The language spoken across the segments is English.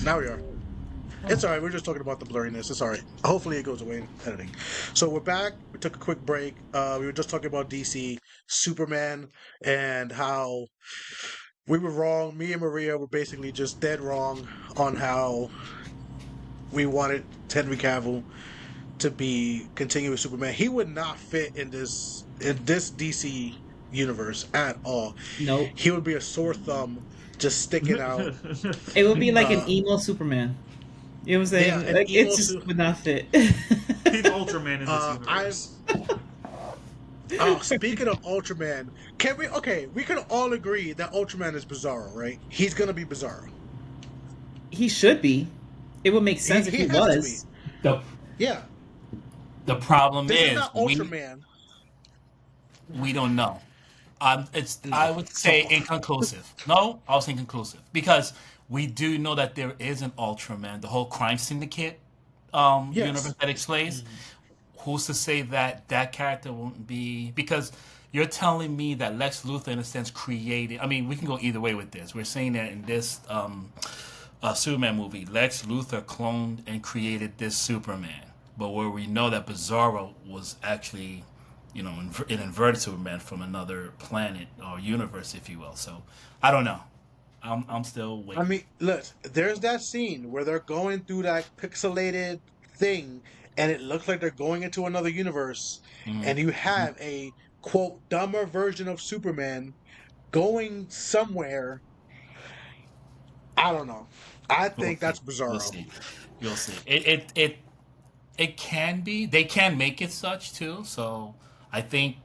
Now we are. It's all right. We're just talking about the blurriness. It's all right. Hopefully, it goes away in editing. So we're back. We took a quick break. We were just talking about DC, Superman, and how we were wrong. Me and Maria were basically just dead wrong on how we wanted Henry Cavill to be continuous Superman. He would not fit in this DC universe at all. Nope. He would be a sore thumb just sticking out. It would be like an Uh, emo Superman. You know what I'm yeah, saying? an Like it emo just suit. would not fit. He's Ultraman in this I've universe. Oh, speaking of Ultraman, can we? Okay, we can all agree that Ultraman is Bizarro, right? He's gonna be Bizarro. He should be. It would make sense if He he has to be. was. The Yeah, the problem this is is not Ultraman. we don't know. It's I No, would say inconclusive. No, I was inconclusive because we do know that there is an Ultraman, the whole crime syndicate universe yes, that explains. Who's to say that that character won't be? Because you're telling me that Lex Luthor, in a sense, created. I mean, we can go either way with this. We're saying that in this Superman movie, Lex Luthor cloned and created this Superman, but where we know that Bizarro was actually, an inverted Superman from another planet or universe, if you will. So I don't know. I'm still I waiting. mean, look, there's that scene where they're going through that pixelated thing, and it looks like they're going into another universe, Mm-hmm. and you have a quote dumber version of Superman going somewhere. I don't know. I We'll think see. that's We'll Bizarro. see. You'll see. It can be. They can make it such too. So I think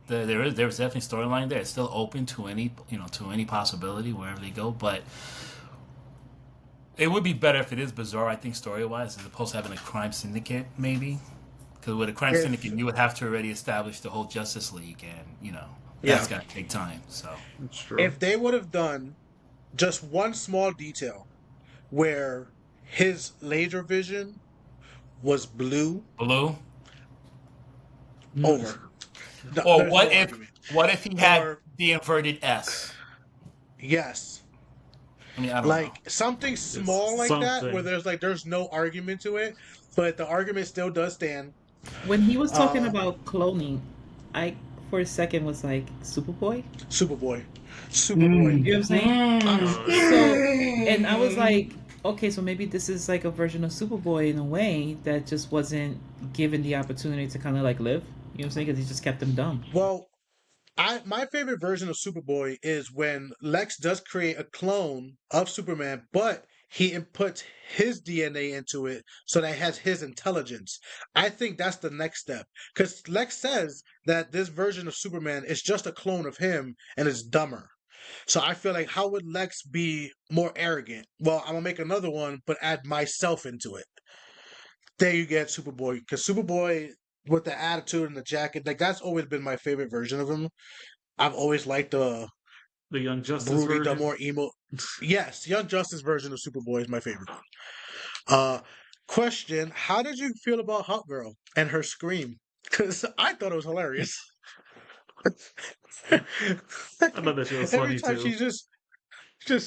there's definitely storyline there. It's still open to any possibility wherever they go. But it would be better if it is Bizarre. I think story wise, as opposed to having a crime syndicate maybe. Because with a crime If syndicate, you would have to already establish the whole Justice League, and that's yeah, gonna take time. So It's true. if they would have done just one small detail where his laser vision was blue Blue. over. Or There's no argument. what if he had Or the inverted S? yes, I mean, I don't know. like something small It's like that where something. there's no argument to it, but the argument still does stand. When he was talking Uh, about cloning, I for a second was like Superboy. Superboy, Superboy. You know what I'm saying? Uh, Oh yeah. So, and I was like, okay, so maybe this is like a version of Superboy in a way that just wasn't given the opportunity to kind of like live. You know what I'm saying? Because he just kept them dumb. well, I my favorite version of Superboy is when Lex does create a clone of Superman, but he inputs his DNA into it so that it has his intelligence. I think that's the next step because Lex says that this version of Superman is just a clone of him and it's dumber. So I feel like how would Lex be more arrogant? Well, I'm gonna make another one, but add myself into it. There you get Superboy because Superboy with the attitude and the jacket, like that's always been my favorite version of him. I've always liked the The Young Justice broody, the version. more emo. Yes, Young Justice version of Superboy is my favorite. Uh, question: how did you feel about Hot Girl and her scream? Because I thought it was hilarious. I thought that shit was Every funny time too. she just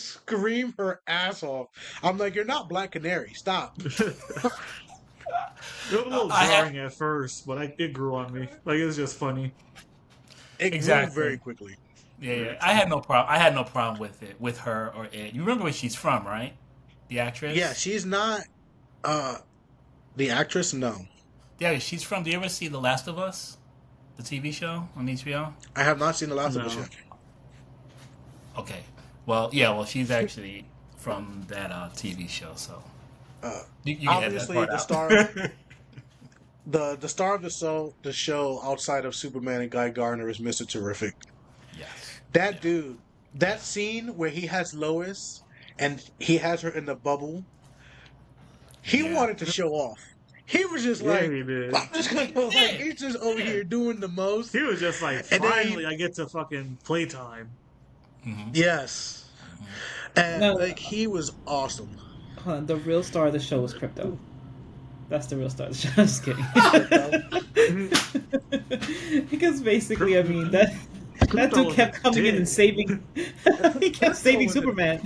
scream her ass off. I'm like, you're not Black Canary. Stop. It was a little I have jarring at first, but it grew on me. Like it was just funny. It grew very exactly. quickly. Yeah, yeah. I had no problem. I had no problem with it, with her or it. You remember where she's from, right? The Yeah, actress. she's not uh the actress. No, Yeah, she's from. Do you ever see The Last of Us, the TV show on HBO? I have not seen The Last of Us No. yet. Okay. Well, yeah. Well, she's actually from that TV show, so Uh, you can edit that obviously, part the out. star the star of the show outside of Superman and Guy Gardner is Mr. Terrific. Yes. That Yeah. dude, that scene where he has Lois and he has her in the bubble, he Yeah. wanted to show off. He was just Yeah, like, he did. I'm just gonna go like Yeah. he's just over Yeah. here doing the most. He was just like, And then finally, I get to fucking playtime. Hmm. yes. And No, like he was awesome. the real star of the show was Crypto. That's the real star of the show. I'm just Crypto. kidding. Because basically, I mean that Crypto dude was kept a coming in and dick. saving. He kept Crypto saving was a Superman.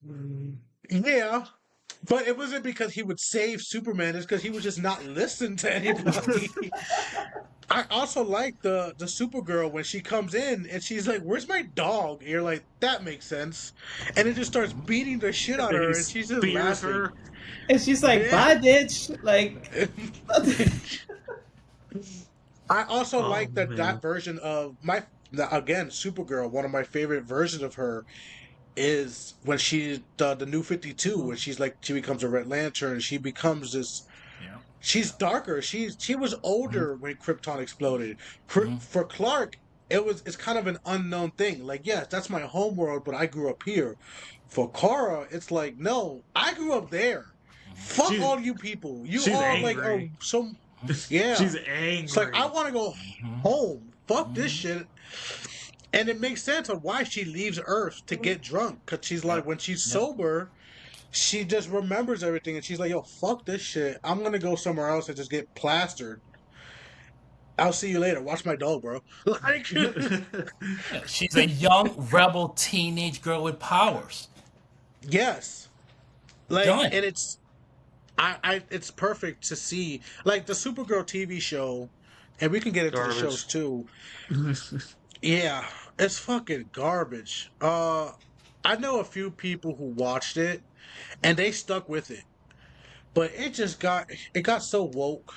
Mm, Yeah, but it wasn't because he would save Superman. It's because he would just not listen to anybody. I also like the Supergirl when she comes in and she's like, "Where's my dog?" And you're like, "That makes sense," and it just starts beating the shit out of He her, and she's just spears laughing. her. And she's like, Yeah. "Bye, bitch." Like, I also Oh, like man. that version of again Supergirl. One of my favorite versions of her is when she's the New 52, when she's like she becomes a Red Lantern. She becomes this. Yeah. She's darker. She was older when Krypton exploded. Mhm. For Clark, it's kind of an unknown thing. Like, yes, that's my home world, but I grew up here. For Kara, it's like, no, I grew up there. Fuck She's- all you people. You she's all like are angry. some. Yeah, She's angry. it's like I want to go home. Fuck this Mhm. shit. And it makes sense of why she leaves Earth to get drunk. Because she's like, when she's Yeah. sober, she just remembers everything. And she's like, yo, fuck this shit. I'm going to go somewhere else and just get plastered. I'll see you later. Watch my dog, bro. Like, Yeah, she's a young rebel teenage girl with powers. yes. Like, Done. and it's perfect to see. Like, the Supergirl TV show, and we can get into Garbage. the shows too. Yeah, it's fucking garbage. I know a few people who watched it and they stuck with it. But it got so woke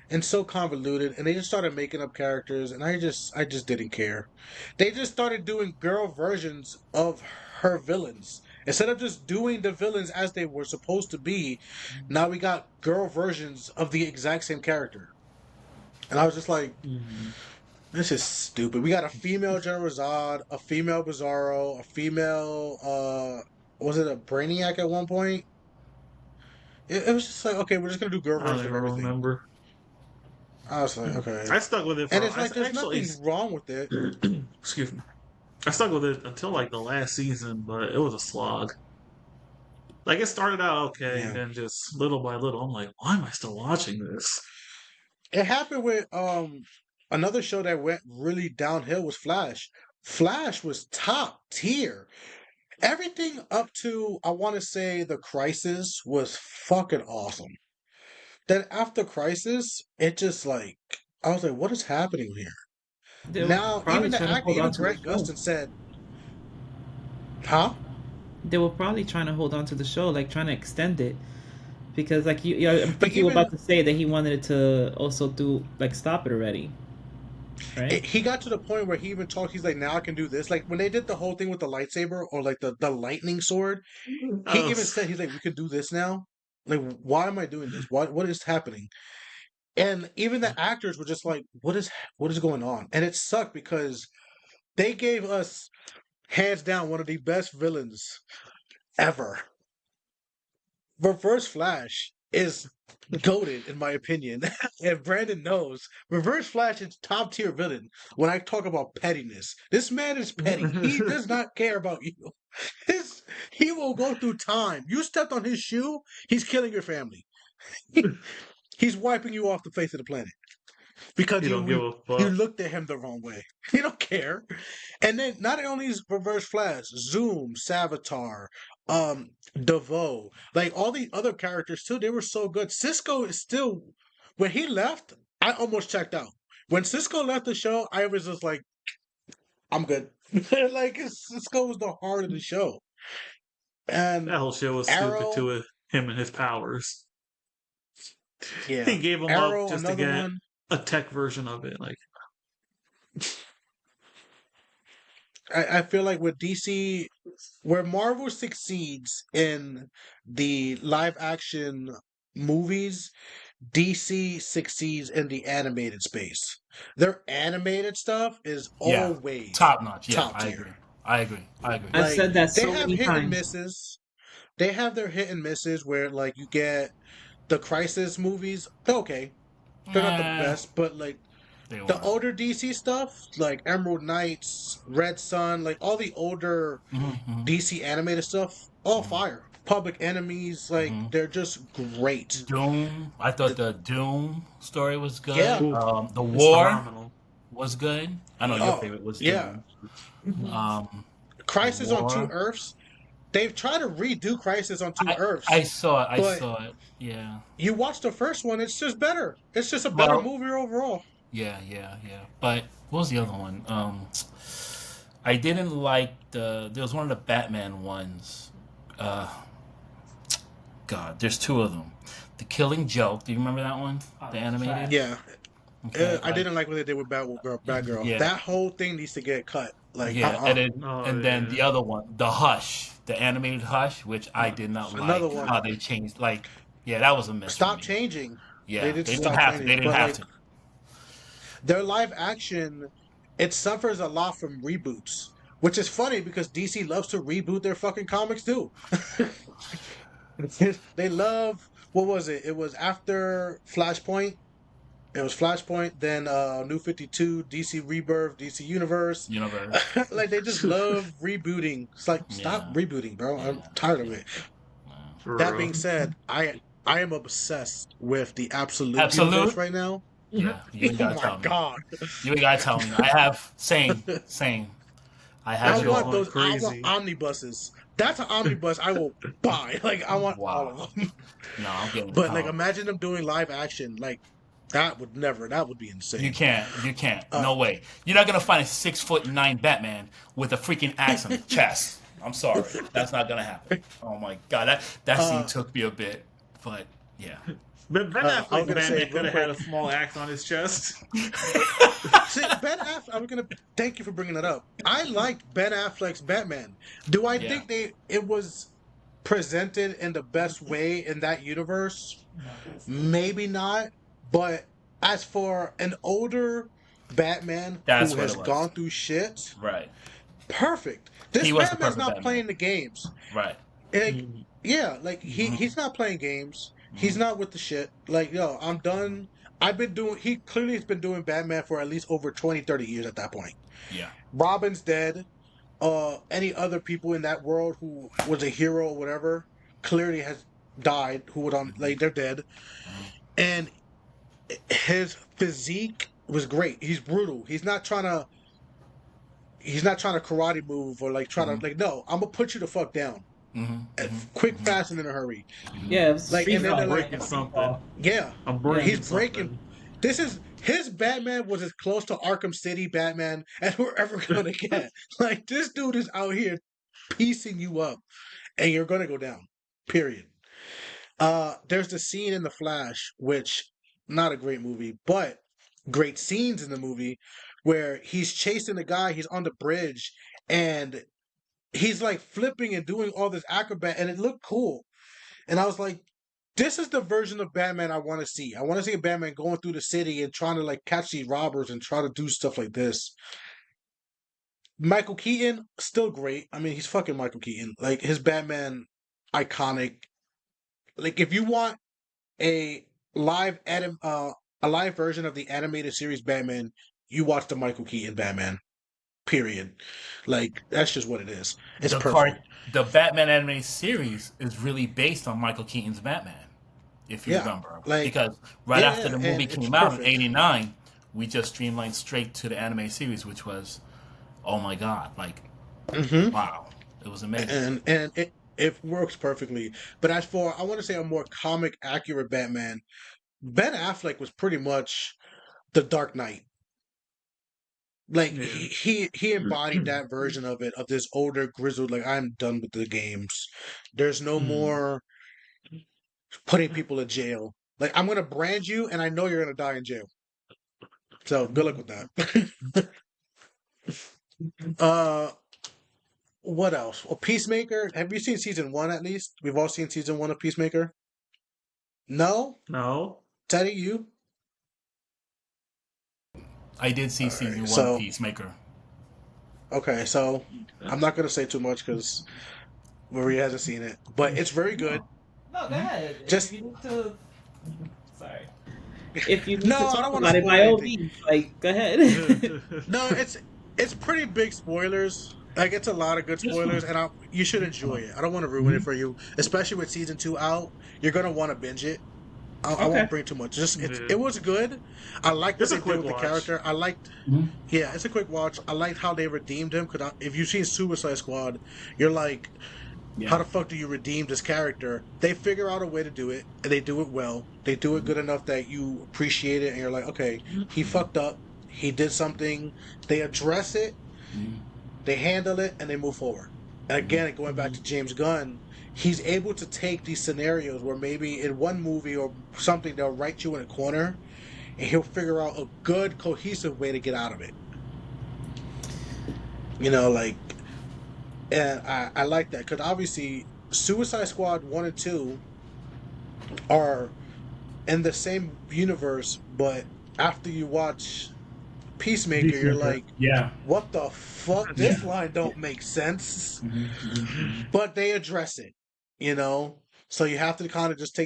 and so convoluted and they just started making up characters and I just didn't care. They just started doing girl versions of her villains. Instead of just doing the villains as they were supposed to be, now we got girl versions of the exact same character. And I was just like, this is stupid. We got a female General Zod, a female Bizarro, a female, was it a Brainiac at one point? It was just like, okay, we're just gonna do girl I don't versions of even everything. remember. I was like, okay. I stuck with it for And it's like, there's actually, nothing wrong with it. excuse me. I stuck with it until like the last season, but it was a slog. Like it started out okay, Yeah. and then just little by little, I'm like, why am I still watching this? It happened with another show that went really downhill was Flash. Flash was top tier. Everything up to I want to say the Crisis was fucking awesome. Then after Crisis, it just like I was like, what is happening here? they were Now probably even the trying to actor, hold on even to the Grant show. Gustin said, huh? They were probably trying to hold on to the show, like trying to extend it, because like I But think you were even about to say that he wanted it to also do like stop it already, right? he got to the point where he even talked. He's like, now I can do this. Like when they did the whole thing with the lightsaber or like the lightning sword, he Oh, even said he's like, we could do this now. Like, why am I doing this? What is happening? And even the actors were just like, what is going on? And it sucked because they gave us hands down one of the best villains ever. Reverse Flash is goated in my opinion, and Brandon knows. Reverse Flash is top tier villain. When I talk about pettiness, this man is petty. He does not care about you. He will go through time. You stepped on his shoe, he's killing your family. He's wiping you off the face of the planet because you don't give a you fuck. looked at him the wrong way. You don't care. And then not only is Reverse Flash, Zoom, Savitar, DeVoe, like all the other characters too, they were so good. Cisco is still when he left, I almost checked out. When Cisco left the show, I was just like, I'm good. Like Cisco was the heart of the show. And That whole shit was Arrow, stupid to it. Him and his powers. yeah. He gave him Arrow, up just to another get one. a tech version of it. Like, I feel like with DC, where Marvel succeeds in the live action movies, DC succeeds in the animated space. Their animated stuff is Yeah. always Top notch. Yeah, top I tier. agree. I agree. I've Like said that they so have many hit and times. misses. They have their hit and misses where like you get the Crisis movies. They're okay. They're not the best, but like They the were. older DC stuff, like Emerald Knights, Red Sun, like all the older Mhm. DC animated stuff, all fire. Public Enemies, like they're just great. Doom. I thought the Doom story was good. Yeah. The it's War phenomenal. was good. I know Oh, your favorite was yeah. Doom. Crisis on Two War. Earths. they've tried to redo Crisis on Two Earths, I saw it. I but saw it. Yeah. you watch the first one, it's just better. It's just a better Well, movie overall. yeah. But what was the other one? I didn't like there was one of the Batman ones. Uh, God, there's two of them. The Killing Joke. Do you remember that one? The animated. Yeah, Okay, I didn't like what they did with Batgirl. Yeah. That whole thing needs to get cut. Like, Yeah, Oh, and then yeah. the other one, the Hush, the animated Hush, which I did not Another like one. how they changed. Like, yeah, that was a mess. for stop me. changing. Yeah, They they did didn't stop have to. changing, They didn't but, have like, to. their live action, it suffers a lot from reboots, which is funny because DC loves to reboot their fucking comics too. They love, what was it? It was after Flashpoint. It was Flashpoint, then New 52, DC Rebirth, DC Universe. Universe. Like, they just love rebooting. It's like, stop Yeah. rebooting, bro. I'm Yeah. tired of it. For That real. being said, I am obsessed with the Absolute Absolute? universe right now. Yeah, you ain't Oh gotta tell my me. god. You ain't gotta tell me. I have same. I have I That's your want going those. I crazy. want omnibuses. That's an omnibus I will buy. Like, I want all Wow. of them. No, I'm getting. But like, calm. imagine them doing live action. Like, that would never. That would be insane. You can't. No way. You're not gonna find a 6'9" Batman with a freaking axe on his chest. I'm sorry, that's not gonna happen. Oh my god, that scene took me a bit, but yeah. Ben I was Affleck gonna Batman say, could have real had a small axe on his chest. See, Ben Affleck. I'm gonna thank you for bringing that up. I liked Ben Affleck's Batman. Do I Yeah. think it was presented in the best way in that universe? Maybe not. But as for an older Batman That's who what has it was. gone through shit, Right, perfect. This He was the Batman's perfect not Batman. playing the games. right. Like, yeah, like he's not playing games. He's not with the shit. Like, yo, I'm done. I've been doing. He clearly has been doing Batman for at least over 20, 30 years at that point. Yeah, Robin's dead. Any other people in that world who was a hero or whatever clearly has died. Who would like they're dead, and his physique was great. He's brutal. He's not trying to karate move or like try to like. No, I'm gonna put you the fuck down, quick, fast, and in a hurry. Yeah, it was Like, and then I'm they're like, breaking something. yeah, I'm breaking he's breaking. something. This is his Batman was as close to Arkham City Batman as we're ever gonna get. Like, this dude is out here piecing you up, and you're gonna go down. Period. There's the scene in The Flash, which not a great movie, but great scenes in the movie, where he's chasing the guy. He's on the bridge, and he's like flipping and doing all this acrobat, and it looked cool. And I was like, this is the version of Batman I want to see. I want to see a Batman going through the city and trying to like catch these robbers and try to do stuff like this. Michael Keaton, still great. I mean, he's fucking Michael Keaton. Like, his Batman, iconic. Like, if you want a live version of the animated series Batman, you watch the Michael Keaton Batman. Period. Like, that's just what it is. It's perfect. The Batman animated series is really based on Michael Keaton's Batman, if you Yeah, remember. like- Because right yeah, after the and movie it's came out in perfect. '89, we just streamlined straight to the anime series, which was, oh my god, like, wow, it was amazing. And it works perfectly. But as for, I want to say, a more comic accurate Batman, Ben Affleck was pretty much the Dark Knight. Like, Yeah. he embodied that version of it, of this older grizzled, like, I'm done with the games. There's no more putting people in jail. Like, I'm gonna brand you, and I know you're gonna die in jail. So good luck with that. What else? Well, Peacemaker. Have you seen season 1 at least? We've all seen season 1 of Peacemaker. No, No. Teddy, you? I did see season 1 so- of Peacemaker. Okay, so I'm not gonna say too much because Maria hasn't seen it, but it's very good. No, go ahead. Just- if you need to, sorry. If you need No, to I talk don't wanna about it, spoil by all anything. means, like, go ahead. No, it's pretty big spoilers. Like, it's a lot of good spoilers, and you should enjoy it. I don't want to ruin it for you, especially with season 2 out. You're gonna want to binge it. I Okay. won't bring too much. Just it was good. I liked what It's a they did quick with the watch. character. I liked, yeah, it's a quick watch. I liked how they redeemed him because if you've seen Suicide Squad, you're like, Yeah. How the fuck do you redeem this character? They figure out a way to do it, and they do it well. They do it good enough that you appreciate it, and you're like, okay, he fucked up. He did something. They address it, Mhm. they handle it, and they move forward. And again, going back to James Gunn, he's able to take these scenarios where maybe in one movie or something they'll write you in a corner, and he'll figure out a good, cohesive way to get out of it. You know, like, and I like that because obviously Suicide Squad 1 and 2 are in the same universe, but after you watch Peacemaker, you're like, Yeah. what the fuck? This line don't make sense. But they address it, you know? So you have to kind of just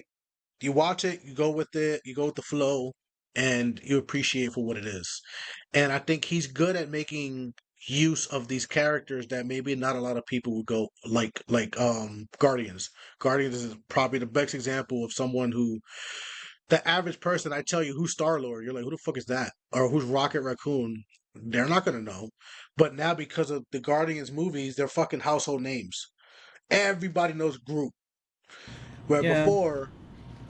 you watch it, you go with it, you go with the flow, and you appreciate it for what it is. And I think he's good at making use of these characters that maybe not a lot of people would go like Guardians. Guardians is probably the best example of someone who the average person, I tell you who's Star Lord, you're like, who the fuck is that? Or who's Rocket Raccoon? They're not gonna know. But now because of the Guardians movies, they're fucking household names. Everybody knows Groot. Where Yeah.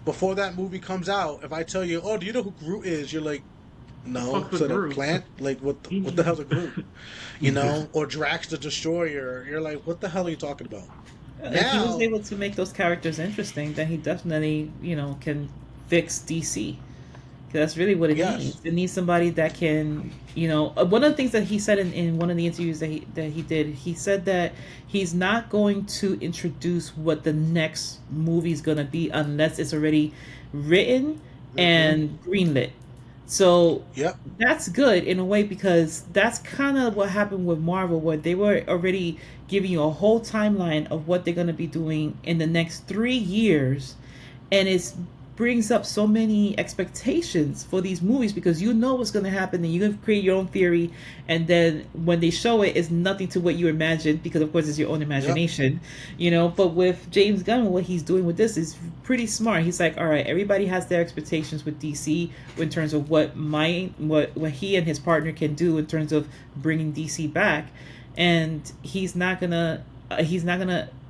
before that movie comes out, if I tell you, oh, do you know who Groot is? You're like, no. Fuck the So the Groot. plant? Like what the hell's a Groot? You know? Or Drax the Destroyer. You're like, what the hell are you talking about? If he was Now able to make those characters interesting, then he definitely, can fix DC. 'Cause that's really what it yes. needs. It needs somebody that can, one of the things that he said in one of the interviews that he did, he said that he's not going to introduce what the next movie's gonna be unless it's already written and greenlit. So Yep. that's good in a way because that's kind of what happened with Marvel, where they were already giving you a whole timeline of what they're going to be doing in the next 3 years, and it brings up so many expectations for these movies because you know what's going to happen and you can create your own theory, and then when they show it, it's nothing to what you imagined because of course it's your own imagination. But with James Gunn, what he's doing with this is pretty smart. He's like, all right, everybody has their expectations with DC in terms of what he and his partner can do in terms of bringing DC back, and he's not gonna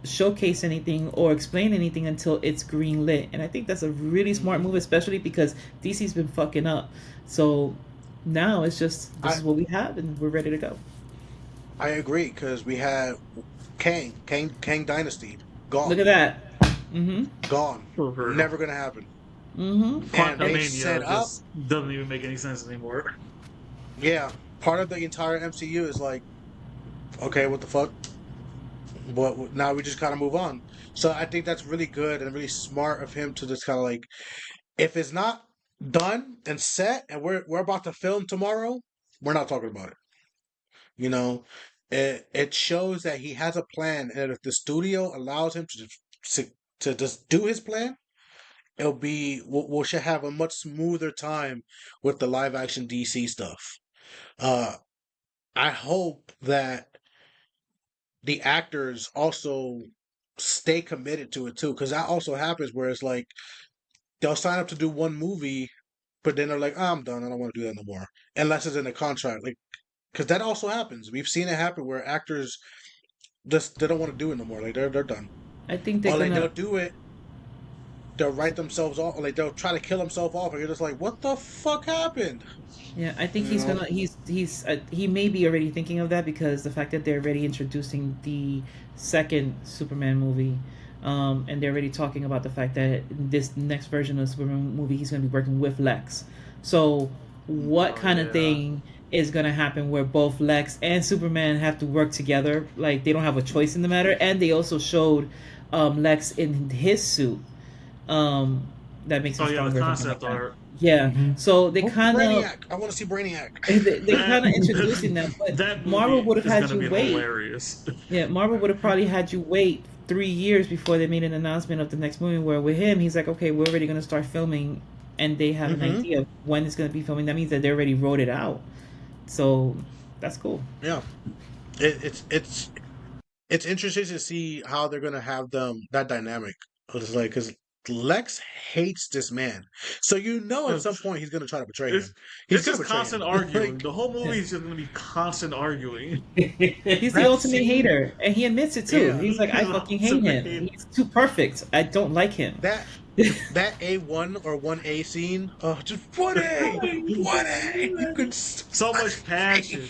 showcase anything or explain anything until it's green lit. And I think that's a really smart move, especially because DC's been fucking up. So now it's just this is what we have and we're ready to go. I agree because we had Kang Dynasty gone. Look at that. Gone. For real. Never gonna happen. Mm-hmm. And they Quantumania set up. just doesn't even make any sense anymore. Yeah, part of the entire MCU is like, okay, what the fuck? But now we just kind of move on. So I think that's really good and really smart of him to just kind of like, if it's not done and set, and we're about to film tomorrow, we're not talking about it. You know, it shows that he has a plan, and if the studio allows him to just do his plan, we should have a much smoother time with the live action DC stuff. I hope that the actors also stay committed to it too, because that also happens where it's like they'll sign up to do one movie, but then they're like, oh, I'm done. I don't want to do that no more, unless it's in the contract. Like, because that also happens. We've seen it happen where actors just they don't want to do it no more. Like they're done. I think Or like they'll do it, they'll write themselves off, or like they'll try to kill themselves off, and you're just like, what the fuck happened? Yeah, I think he may be already thinking of that because the fact that they're already introducing the second Superman movie, and they're already talking about the fact that in this next version of the Superman movie he's going to be working with Lex. So what kind of thing is going to happen where both Lex and Superman have to work together? Like they don't have a choice in the matter, and they also showed Lex in his suit. That makes him stronger. The concept art. Yeah, so they kind of Brainiac. I want to see Brainiac. they kind of introducing that, but That Marvel would have had you wait. Hilarious. Yeah, Marvel would have probably had you wait 3 years before they made an announcement of the next movie. Where with him, he's like, okay, we're already going to start filming, and they have an idea of when it's going to be filming. That means that they already wrote it out. So that's cool. Yeah, it's interesting to see how they're going to have that dynamic. It's like because Lex hates this man. So you know at some point he's gonna try to betray It's, him. He's it's gonna just betray constant him. arguing. Like, The whole movie is just going to be constant arguing. He's the that ultimate scene, hater, and he admits it too. yeah, He's like, I He's fucking also hate him. hated. He's too perfect. I don't like him. that A1 or 1A scene, oh, just 1A, 1A. You could So much passion.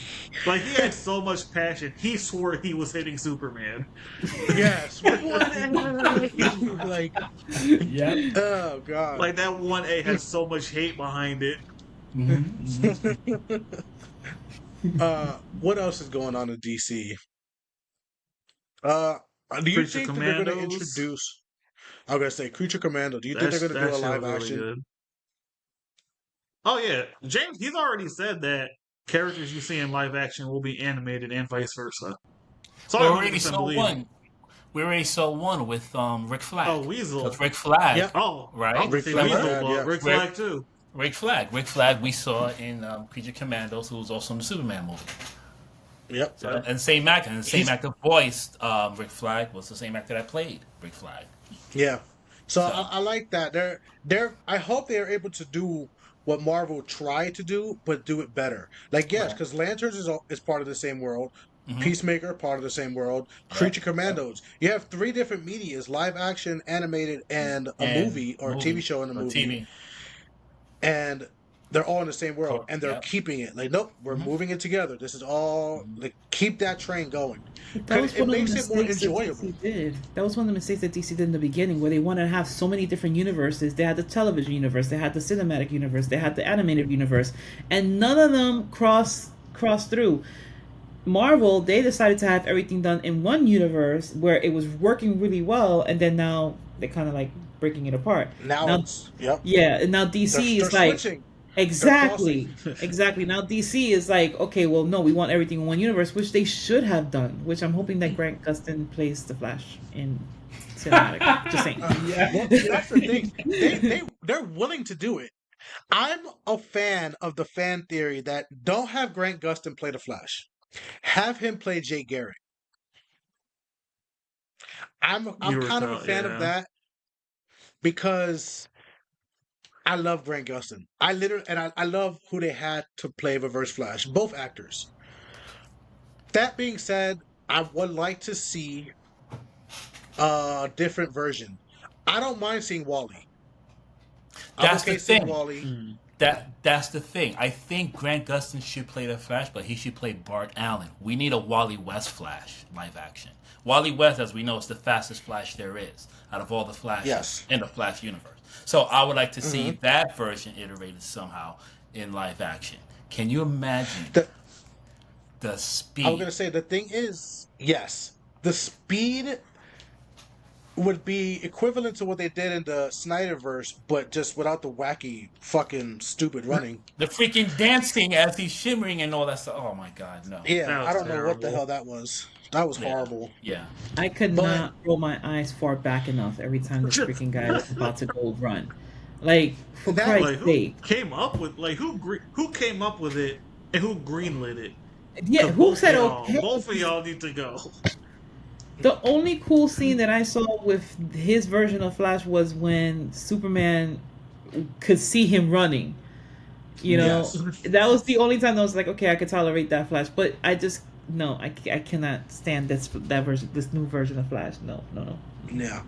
Like, he had so much passion. He swore he was hitting Superman. yes, 1A. Like, Yep. oh god. Like, that 1A has so much hate behind it. What else is going on in DC? Do you Creature think that they're going to Commandos. introduce? I was gonna say Creature Commando. Do you think That, they're going to that do a shit live was really action? good. Oh, yeah. James, he's already said that characters you see in live action will be animated and vice versa. So We I already 100% saw believe one. it. We already saw one with Rick Flag. Oh, Weasel. Because Rick Flag, Yep. Oh, Right? I was Rick gonna say Flag, Weasel, but yeah. Rick Flag too. Rick Flag we saw in Creature Commandos, who was also in the Superman movie. Yep. So, and same actor, and the same He's- actor voiced Rick Flag was the same actor that played Rick Flag. Yeah. So So- I like that. I hope they are able to do what Marvel tried to do, but do it better. Like, yes, Right. because Lanterns is part of the same world. Mhm. Peacemaker, part of the same world. Creature Commandos. You have 3 different medias: live action, animated, and a movie or a TV show in a or movie. TV. And they're all in the same world, and they're Yep. keeping it. Like, nope, we're moving it together. This is all like keep that train going. That was It one of the makes it more mistakes that enjoyable. DC did. That was one of the mistakes that DC did in the beginning, where they wanted to have so many different universes. They had the television universe, they had the cinematic universe, they had the animated universe, and none of them cross through. Marvel, they decided to have everything done in one universe where it was working really well, and then now they're kind of like breaking it apart. Now it's yep. Yeah, and now DC They're is like switching. exactly, exactly. Now DC is like, okay, well, no, we want everything in one universe, which they should have done. Which I'm hoping that Grant Gustin plays the Flash in cinematic. Just saying. Well, that's the thing. They're willing to do it. I'm a fan of the fan theory that don't have Grant Gustin play the Flash. Have him play Jay Garrick. I'm You were kind of a tell- fan yeah. of that because I love Grant Gustin. I love who they had to play Reverse Flash, both actors. That being said, I would like to see a different version. I don't mind seeing Wally. That's the seeing thing. Wally. That's the thing. I think Grant Gustin should play the Flash, but he should play Bart Allen. We need a Wally West Flash live action. Wally West, as we know, is the fastest Flash there is out of all the Flashes Yes. in the Flash universe. So I would like to see that version iterated somehow in live action. Can you imagine the speed? I was gonna say the thing is, yes, the speed would be equivalent to what they did in the Snyderverse, but just without the wacky, fucking, stupid running. The freaking dancing as he's shimmering and all that stuff. Oh my god, no. Yeah, That was I don't know what the terrible. hell that was. That was Yeah. horrible. Yeah. I could But- not roll my eyes far back enough every time this freaking guy was about to go run. Like, for That- Christ's Like, who sake. came up with who came up with it and who greenlit it? Yeah, 'Cause who both said of y'all- okay? Both of y'all need to go. The only cool scene that I saw with his version of Flash was when Superman could see him running. You know, Yes. that was the only time I was like, okay, I could tolerate that Flash. But I just no, I cannot stand this new version of Flash. No. Yeah.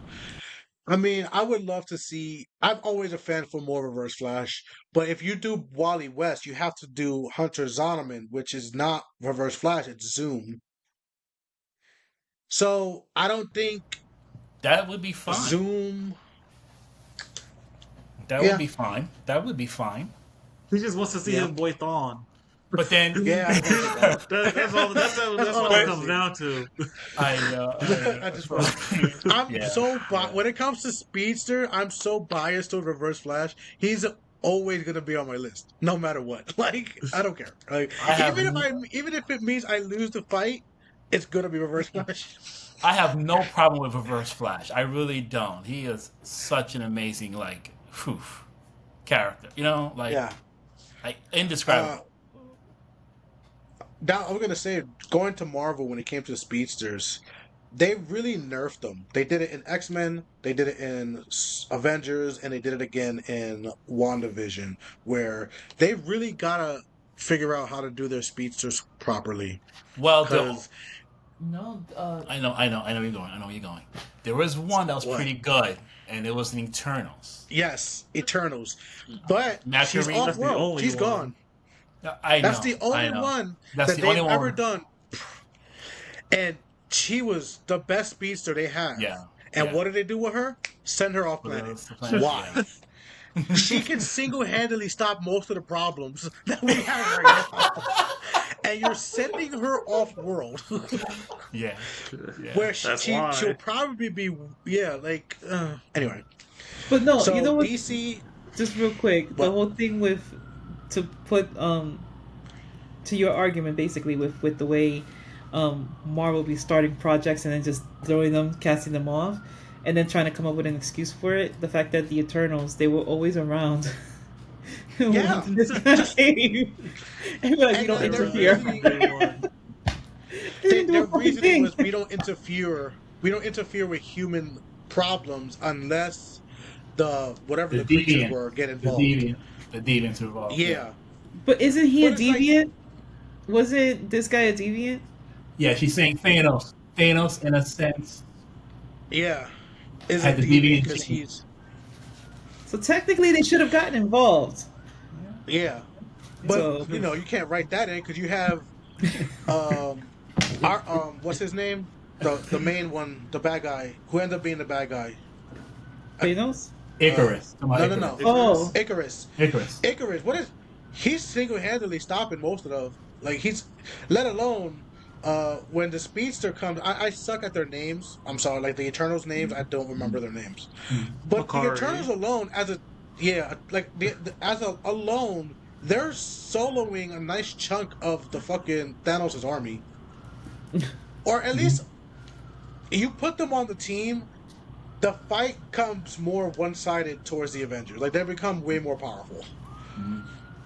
I mean, I would love to see. I'm always a fan for more Reverse Flash, but if you do Wally West, you have to do Hunter Zonderman, which is not Reverse Flash; it's Zoom. So I don't think That would be fine. Zoom. That Yeah. would be fine. That would be fine. He just wants to see Yeah. his boy Thawne. But then Yeah, I agree with that. That's all. That's what it comes down to. I just I'm Yeah. so when it comes to Speedster, I'm so biased to Reverse Flash. He's always gonna be on my list, no matter what. Like I don't care. Like even if it means I lose the fight, it's gonna be Reverse Flash. I have no problem with Reverse Flash. I really don't. He is such an amazing character. You know, Yeah. indescribable. Now I'm gonna say going to Marvel when it came to Speedsters, they really nerfed them. They did it in X-Men, they did it in Avengers, and they did it again in WandaVision, where they really gotta figure out how to do their speedsters properly. Well, the Cause no, I know where you're going. I know where you're going. There was one that was what? pretty good, and it was the Eternals. Yes, Eternals, but she's Macarena. off That's the world. only She's one. gone. I That's the know, I only know. one That's that the only they've ever one. done, and she was the best speedster they have. Yeah, And yeah. what did they do with her? Send her off But it planet. was the planet, Why? yeah. She can single-handedly stop most of the problems that we have right now. And you're sending her off world, Yeah, yeah. where That's she'll why. probably be like anyway. But no, you So know what? DC, Just real quick, the but whole thing with to put to your argument basically with the way Marvel be starting projects and then just throwing them, casting them off, and then trying to come up with an excuse for it. The fact that the Eternals they were always around. yeah, Wanting this game. And be like, we and don't They their were there interfere. from reasoning, day one. They didn't do a their fucking reasoning thing. was we don't interfere. We don't interfere with human problems unless the whatever The the creatures deviant, were get the involved. deviant, the deviants involved. Yeah, Yeah, But isn't he a but it's like deviant? Wasn't this guy a deviant? yeah. She's saying Thanos. Thanos, in a sense, yeah, is a had the deviant deviant because gene. he's So technically, they should have gotten involved. yeah. But So you can't write that in because you have um our what's his name, the main one, the bad guy who ended up being the bad guy. Thanos. Icarus. Come on, No, no, Icarus. no, Oh, Icarus. Icarus. Icarus. What is he's single-handedly stopping most of the like he's let alone when the speedster comes. I suck at their names. I'm sorry, like the Eternals names. I don't remember their names. But the Eternals Makari. alone, as a like as a alone, they're soloing a nice chunk of the fucking Thanos' army, or at least you put them on the team. The fight comes more one-sided towards the Avengers. Like they become way more powerful.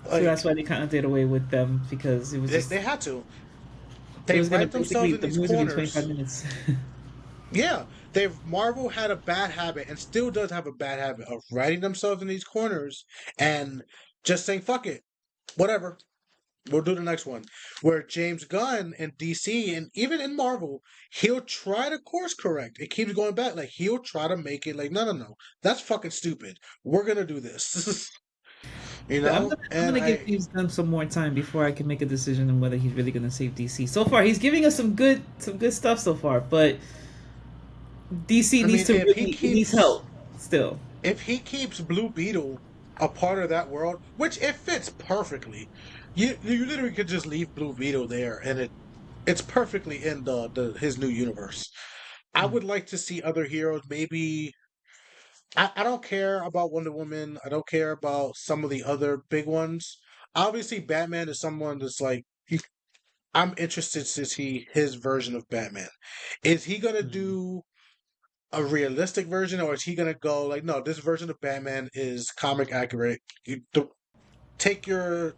so Like that's why they kind of did away with them because it was just they had to. it They was gonna write themselves basically in the these movie's gonna be corners. 25 minutes. Yeah, they've Marvel had a bad habit and still does have a bad habit of writing themselves in these corners and just saying fuck it, whatever. We'll do the next one. Where James Gunn in DC and even in Marvel, he'll try to course correct. It keeps going back. Like he'll try to make it like, no, no, no. That's fucking stupid. We're gonna do this. I'm And gonna give James Gunn some more time before I can make a decision on whether he's really gonna save DC. So far, he's giving us some good stuff so far, but DC I needs mean to really it needs help still. if he keeps Blue Beetle a part of that world, which it fits perfectly, you literally could just leave Blue Beetle there, and it's perfectly in the his new universe. I would like to see other heroes. Maybe I don't care about Wonder Woman. I don't care about some of the other big ones. Obviously, Batman is someone that's like I'm interested to see his version of Batman. Is he gonna do a realistic version, or is he gonna go like, no, this version of Batman is comic accurate? Take your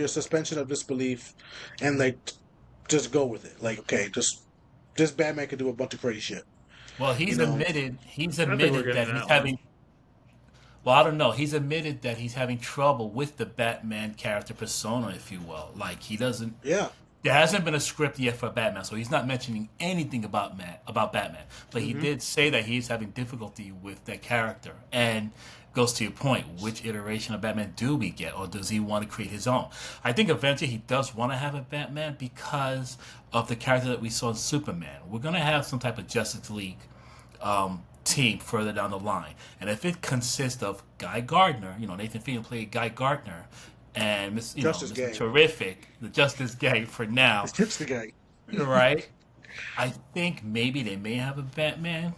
suspension of disbelief, and like just go with it. Like, okay, just this Batman could do a bunch of crazy shit. Well, You know? he's I think we're admitted getting that he's that one. having. Well, I don't know. He's admitted that he's having trouble with the Batman character persona, if you will. Like he doesn't. Yeah. There hasn't been a script yet for Batman, so he's not mentioning anything about Batman. But he did say that he's having difficulty with that character, and goes to your point: which iteration of Batman do we get, or does he want to create his own? I think eventually he does want to have a Batman because of the character that we saw in Superman. We're gonna have some type of Justice League team further down the line, and if it consists of Guy Gardner, Nathan Fillion played Guy Gardner, and Justice Mr. Gang. Terrific, the Justice Gang for now, It's just the guy. right? I think maybe they may have a Batman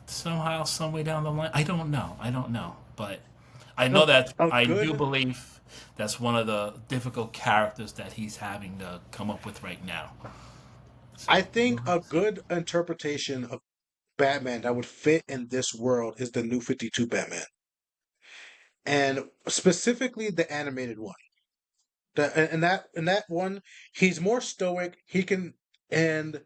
somehow, some way down the line. I don't know, but I know that A I do good believe that's one of the difficult characters that he's having to come up with right now. I So think a good interpretation of Batman that would fit in this world is the new 52 Batman. And specifically the animated one. In that one, he's more stoic. He can, and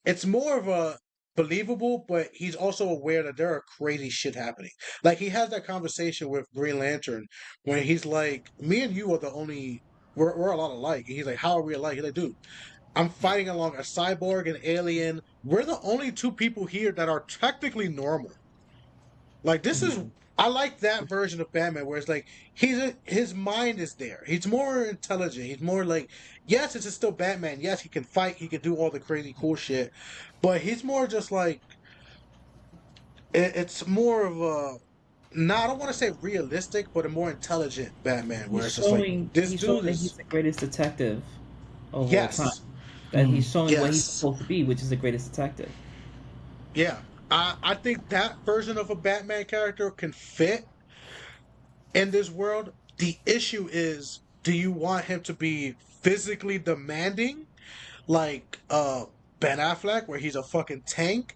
it's more of a believable, but he's also aware that there are crazy shit happening. Like he has that conversation with Green Lantern when he's like, "Me and you are the only. We're a lot alike." And he's like, "How are we alike?" He's like, "Dude, I'm fighting along a cyborg and alien. We're the only two people here that are technically normal. Like this is." Mhm. I like that version of Batman where it's like his mind is there. He's more intelligent. He's more like, yes, it's still Batman. Yes, he can fight. He can do all the crazy cool shit, but he's more just like it's more of a no, I don't want to say realistic, but a more intelligent Batman, where it's just like this He's showing dude that he's is the greatest detective of all time. yes, That he's showing what he's yes, supposed to be, which is the greatest detective. yeah. I think that version of a Batman character can fit in this world. The issue is, do you want him to be physically demanding, like Ben Affleck, where he's a fucking tank,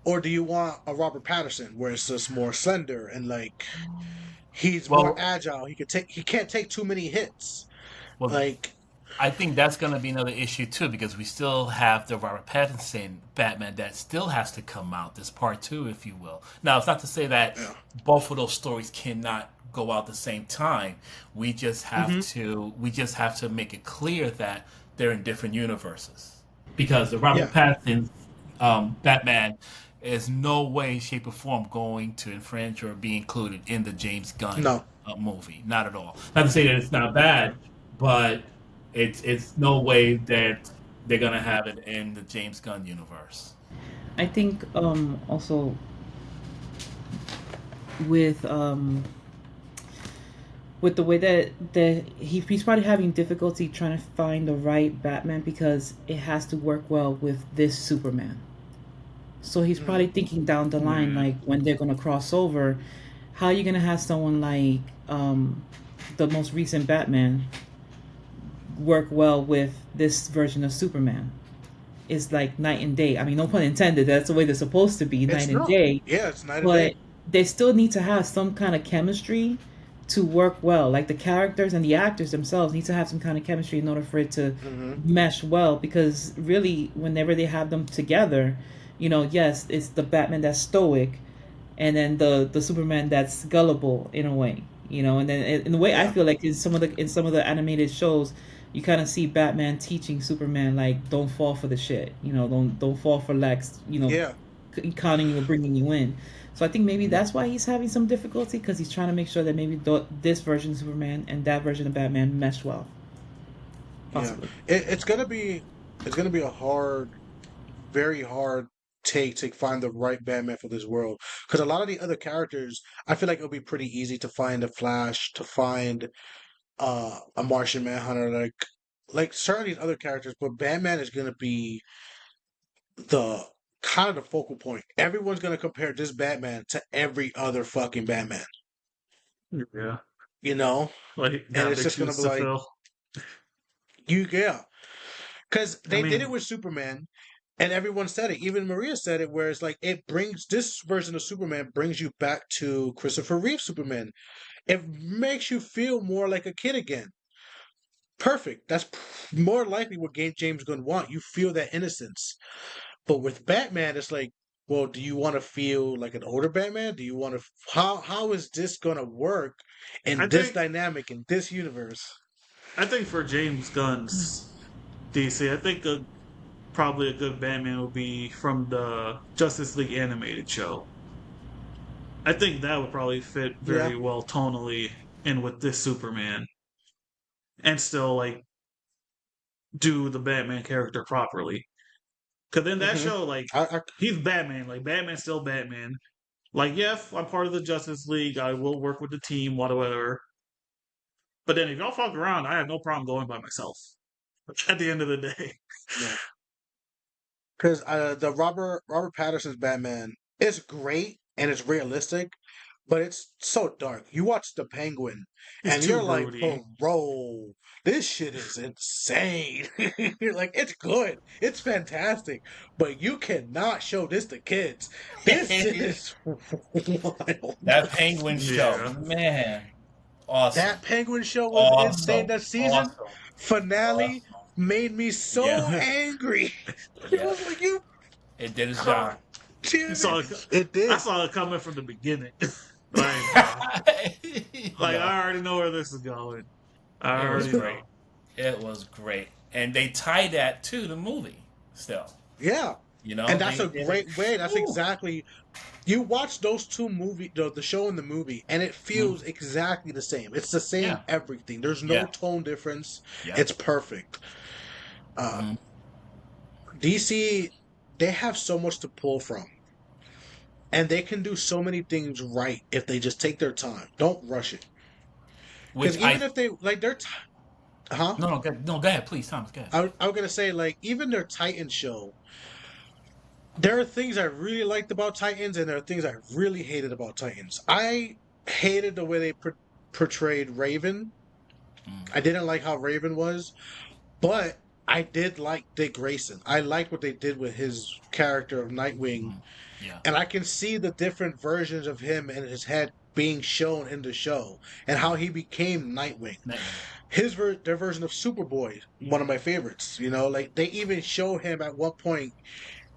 or do you want a Robert Patterson, where it's just more slender and like he's more Well, agile. He can't take too many hits. well, Like I think that's going to be another issue too because we still have the Robert Pattinson Batman that still has to come out. This part two, if you will. Now, it's not to say that yeah. both of those stories cannot go out at the same time. Hmm. We just have to make it clear that they're in different universes because the Robert Yeah. Pattinson Batman is no way, shape, or form going to infringe or be included in the James Gunn No. movie. Not at all. Not to say that it's not bad, but it's no way that they're gonna have it in the James Gunn universe. I think also with the way that he's probably having difficulty trying to find the right Batman because it has to work well with this Superman. So he's probably Hmm. thinking down the line, Yeah. like when they're gonna cross over, how are you gonna have someone like the most recent Batman work well with this version of Superman? It's like night and day. I mean, no pun intended. That's the way they're supposed to be, It's night and no. day. Yeah, it's night and But day. they still need to have some kind of chemistry to work well. Like the characters and the actors themselves need to have some kind of chemistry in order for it to Hmm. mesh well. Because really, whenever they have them together, yes, it's the Batman that's stoic, and then the Superman that's gullible in a way. And then in the way I Yeah. feel like in some of the animated shows, you kind of see Batman teaching Superman like don't fall for the shit. Don't fall for Lex. Yeah. Conning you or bringing you in. So I think maybe that's why he's having some difficulty because he's trying to make sure that maybe this version of Superman and that version of Batman mesh well, Yeah. possibly. It's gonna be a hard, very hard take to find the right Batman for this world because a lot of the other characters, I feel like it'll be pretty easy to find a Flash, to find a Martian Manhunter, like certain of these other characters, but Batman is gonna be the kind of the focal point. Everyone's gonna compare this Batman to every other fucking Batman, Yeah. you know? Like And got it's big just gonna shoes be to like fill. yeah. Because I they did it mean, with Superman, and everyone said it. Even Maria said it, where it's like it brings this version of Superman brings you back to Christopher Reeve Superman. It makes you feel more like a kid again. Perfect. That's more likely what James Gunn want. You feel that innocence. But with Batman, it's like, well, do you want to feel like an older Batman? Do you want to? How is this gonna work I in this think dynamic in this universe? I think for James Gunn's DC, I think probably a good Batman would be from the Justice League animated show. I think that would probably fit Yeah. very well tonally in with this Superman, and still like do the Batman character properly. Because in that Hmm. show, like I he's Batman, like Batman's still Batman. Like, yeah, I'm part of the Justice League. I will work with the team, whatever. But then if y'all fuck around, I have no problem going by myself. At the end of the day, yeah. Because the Robert Patterson's Batman is great and it's realistic, but it's so dark. You watch the Penguin, it's and too you're like, broody. bro, this shit is insane. You're like, it's good, it's fantastic, but you cannot show this to kids. This shit is wild. That Penguin show, Yeah, man, awesome, That Penguin show was insane. awesome, That season awesome, finale awesome. made me so Yeah, angry. It yeah. was like you. It did its God job. damn You saw it. it, It did. I saw it coming from the beginning. Like No, I already know where this is going. I it was already great. know. It was great, and they tie that to the movie. Still, Yeah. you know, And that's they a did it. great way. That's Whew. exactly. You watch those two movie, the show and the movie, and it Mhm. feels exactly the same. It's the same Yeah, everything. There's no yeah, tone difference. yeah. It's perfect. Uh, Mhm. DC, they have so much to pull from, and they can do so many things right if they just take their time. Don't rush it. Which Because even if they like their, huh? no, go ahead, please, Thomas, go ahead. I was gonna say like even their Titan show. There are things I really liked about Titans, and there are things I really hated about Titans. I hated the way they portrayed Raven. Mm, I didn't like how Raven was, but I did like Dick Grayson. I liked what they did with his character of Nightwing, mm, yeah, and I can see the different versions of him in his head being shown in the show and how he became Nightwing. Nightwing. Their version of Superboy, one of my favorites. You know, like they even show him at one point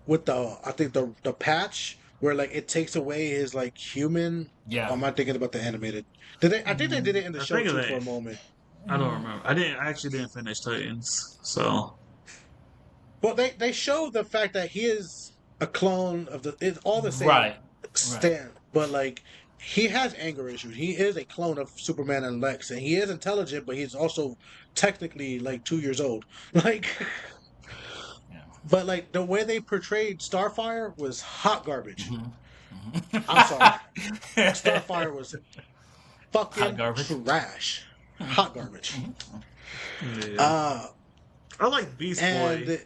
with I think the patch where like it takes away his like human. Yeah. I'm not thinking about the animated. Did they? I think they did it in the I show think of too for a that. moment. I don't remember. I actually didn't finish Titans, so Well, they show the fact that he is a clone of the. It's all the same Right, right. stand, but like he has anger issues. He is a clone of Superman and Lex, and he is intelligent, but he's also technically like 2 years old. Like, Yeah. but like the way they portrayed Starfire was hot garbage. Mhm, I'm sorry, mhm. Starfire was Hot fucking garbage. trash, hot garbage. yeah. Uh, I like Beast Boy. and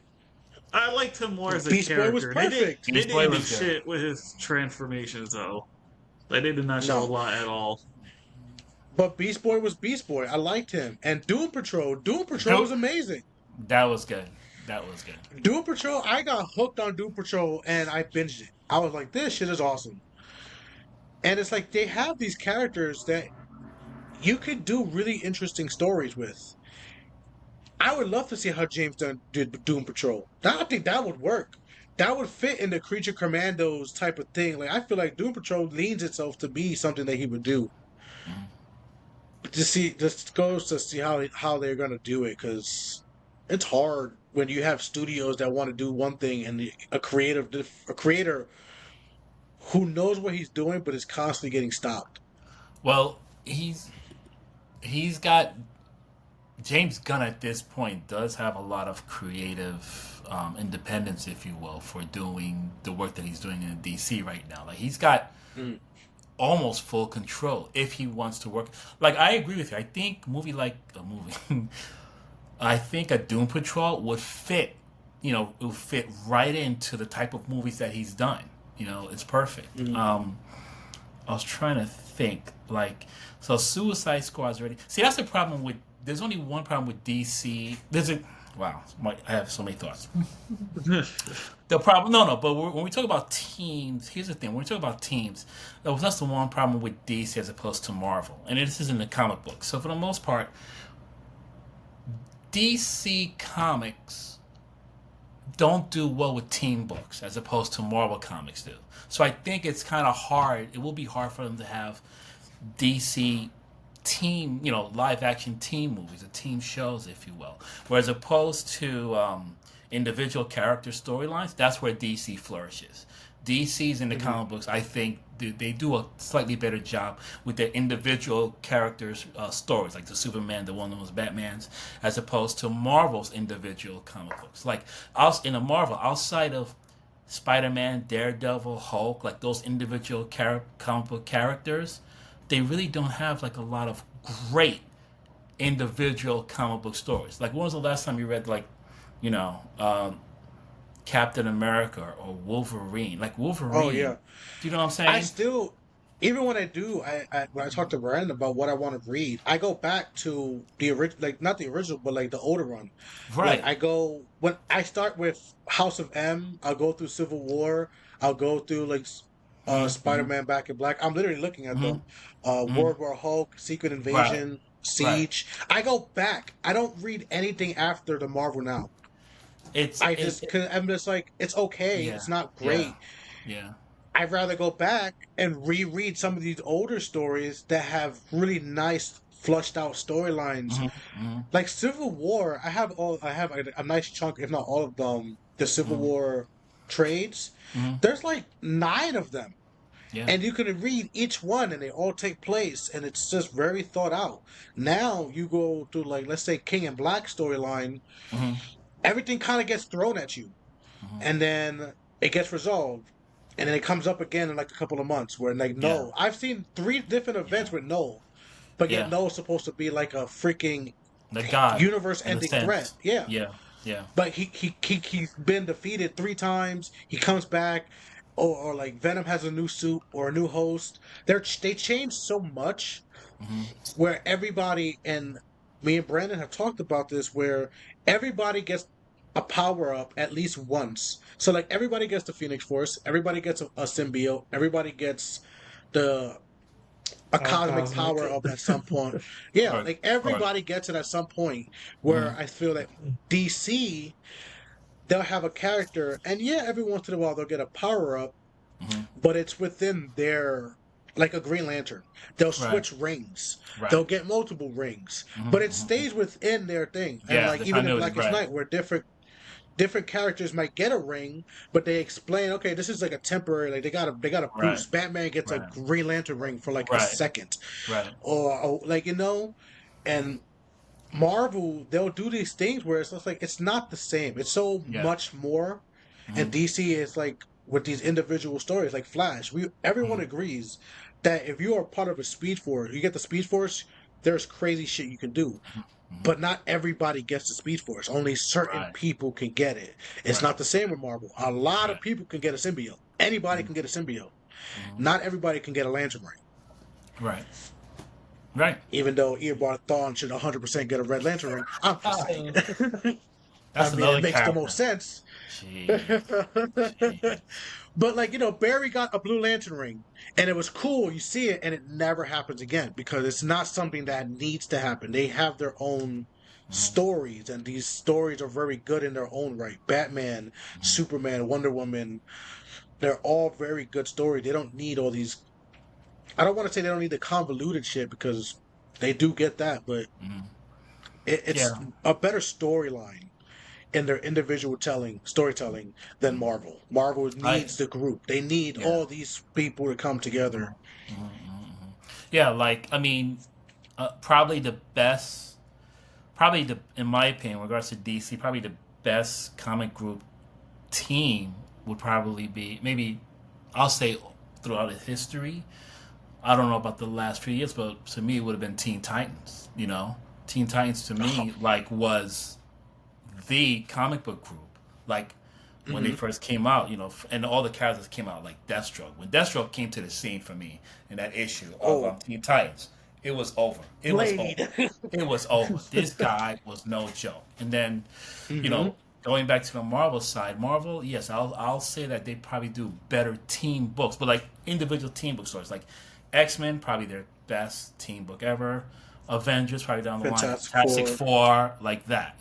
I liked him more as a Beast Boy was character. They perfect. they Beast Boy didn't do was good. shit with his transformations though. Like they did not show a No, lot at all. but Beast Boy was Beast Boy. I liked him. And Doom Patrol was Dope. amazing. That was good. That was good. Doom Patrol, I got hooked on Doom Patrol and I binged it. I was like, this shit is awesome. And it's like they have these characters that you could do really interesting stories with. I would love to see how James Gunn did Doom Patrol. I think that would work. That would fit in the Creature Commandos type of thing. Like I feel like Doom Patrol leans itself to be something that he would do. Mhm. Just goes to see how they're gonna do it because it's hard when you have studios that want to do one thing and a creator who knows what he's doing but is constantly getting stopped. Well, he's got James Gunn at this point does have a lot of creative independence, if you will, for doing the work that he's doing in DC right now. Like he's got Mm. almost full control if he wants to work. Like I agree with you. I think a movie, I think a Doom Patrol would fit. It would fit right into the type of movies that he's done. It's perfect. Mm. I was trying to think so Suicide Squad's ready. See, that's the problem with. There's only one problem with DC. Wow, I have so many thoughts. The problem, no, but when we talk about teams, here's the thing. When we talk about teams, that's the one problem with DC as opposed to Marvel, and this is in the comic books. So for the most part, DC comics don't do well with team books as opposed to Marvel comics do. So I think it's kind of hard. It will be hard for them to have DC team, live action team movies or team shows, if you will. Whereas opposed to individual character storylines, that's where DC flourishes. DC's in the Mhm. comic books, I think they do a slightly better job with their individual characters' stories, like the Superman, the Wonder Woman, Batman's, as opposed to Marvel's individual comic books. Like in a Marvel, outside of Spider-Man, Daredevil, Hulk, like those individual comic book characters, they really don't have like a lot of great individual comic book stories. Like when was the last time you read you know, um, Captain America or Wolverine? Like Oh Wolverine, yeah, do you know what I'm I saying? still even when I do, when I talk to Brandon about what I want to read, I go back to the original, like not the original, but like the older one. Like Right. I go when I start with House of M, I'll go through Civil War, I'll go through like Mm-hmm. Spider-Man Back in Black. I'm literally looking at Hmm. them. Hmm. World War Hulk, Secret Right. Invasion, Right. Siege. I go back. I don't read anything after the Marvel now. It's cause I'm just like, it's okay. yeah, It's not yeah, great. yeah. I'd rather go back and reread some of these older stories that have really nice, flushed out storylines. Hmm. Hmm. Like Civil War, I have a nice chunk, if not all of them, the Civil Hmm. War trades. Hmm. There's like 9 of them. Yeah. And you can read each one and they all take place and it's just very thought out. Now you go to, like, let's say King and Black storyline, Hmm. everything kind of gets thrown at you Hmm. and then it gets resolved. And then it comes up again in like a couple of months where, like, Yeah. no. I've seen 3 different Yeah. events with no, but yet Yeah. no is supposed to be like a freaking The God, in a universe-ending threat. sense. Yeah, Yeah. Yeah. but he's been defeated 3 times. He comes back, or like Venom has a new suit or a new host. They changed so much Hmm. where everybody, and me and Brandon have talked about this, where everybody gets a power up at least once. So like everybody gets the Phoenix Force, everybody gets a symbiote, everybody gets the a All cosmic cosmic. power up at some point. Yeah, Right. like Right. everybody gets it at some point. Where Hmm. I feel that DC, they'll have a character, and yeah, every once in a while they'll get a power up, Hmm. but it's within their, like a Green Lantern. They'll Right. switch rings. Right. They'll get multiple rings, Hmm. but it Hmm. stays within their thing. And Yeah. like The even in continuity. Blackest Right. Night, where different characters might get a ring, but they explain, okay, this is like a temporary, like they got a Right. boost. Batman gets a Right. Green Lantern ring for like a Right. second, Right. or like, and Marvel, they'll do these things where it's just like it's not the same. It's so Yeah. much more. Hmm. And DC is like with these individual stories, like Flash. Everyone Hmm. agrees that if you are part of a Speed Force, you get the Speed Force. There's crazy shit you can do, Hmm. but not everybody gets the Speed Force. Only certain Right. people can get it. It's Right. not the same with Marvel. A lot Right. of people can get a symbiote. Anybody Hmm. can get a symbiote. Hmm. Not everybody can get a Lantern ring. Right. Right. Even though Eobard Thawne should 100% get a Red Lantern ring, I'm just saying. I That's mean, it another makes the character. most sense. Jeez. Jeez. But like, Barry got a Blue Lantern ring, and it was cool. You see it, and it never happens again because it's not something that needs to happen. They have their own Hmm. stories, and these stories are very good in their own right. Batman, Hmm. Superman, Wonder Woman, they're all very good stories. They don't need all these. I don't want to say they don't need the convoluted shit because they do get that, but Hmm. it's Yeah. a better storyline in their individual storytelling than Hmm. Marvel. Marvel I. needs the group. They need Yeah. all these people to come Hmm. together. Hmm. Hmm. Yeah. Like, I mean, probably the best. Probably in my opinion, in regards to DC, probably the best comic group team would probably be, maybe, I'll say, throughout its history. I don't know about the last few years, but to me it would have been Teen Titans. Teen Titans to me like was the comic book group. Like when they Hmm. first came out, and all the characters came out like Deathstroke. When Deathstroke came to the scene for me in that issue of Oh, Teen Titans, it was over. It was over. Blade. It was over. This guy was no joke. And then, you Hmm. know, going back to the Marvel side, Marvel, yes, I'll say that they probably do better team books, but like individual team book stories, like X-Men, probably their best team book ever. Avengers, probably down the line. Fantastic Fantastic Four. Four, like that.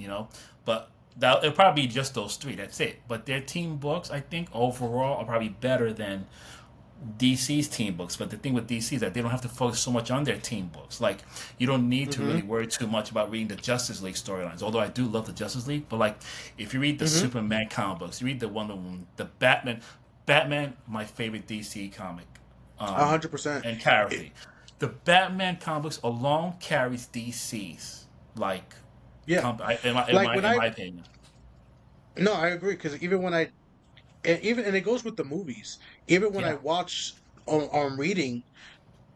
But it'll probably be just those three. That's it. But their team books, I think, overall, are probably better than DC's team books. But the thing with DC is that they don't have to focus so much on their team books. Like, you don't need to Hmm. really worry too much about reading the Justice League storylines. Although I do love the Justice League, but like, if you read the Hmm. Superman comic books, you read the Wonder Woman, the Batman, my favorite DC comic, A um, hundred percent. and character. The Batman comic books alone carries DC's like, Yeah, in like when my opinion. no, I agree because and it goes with the movies. Even when I Yeah. watch on reading,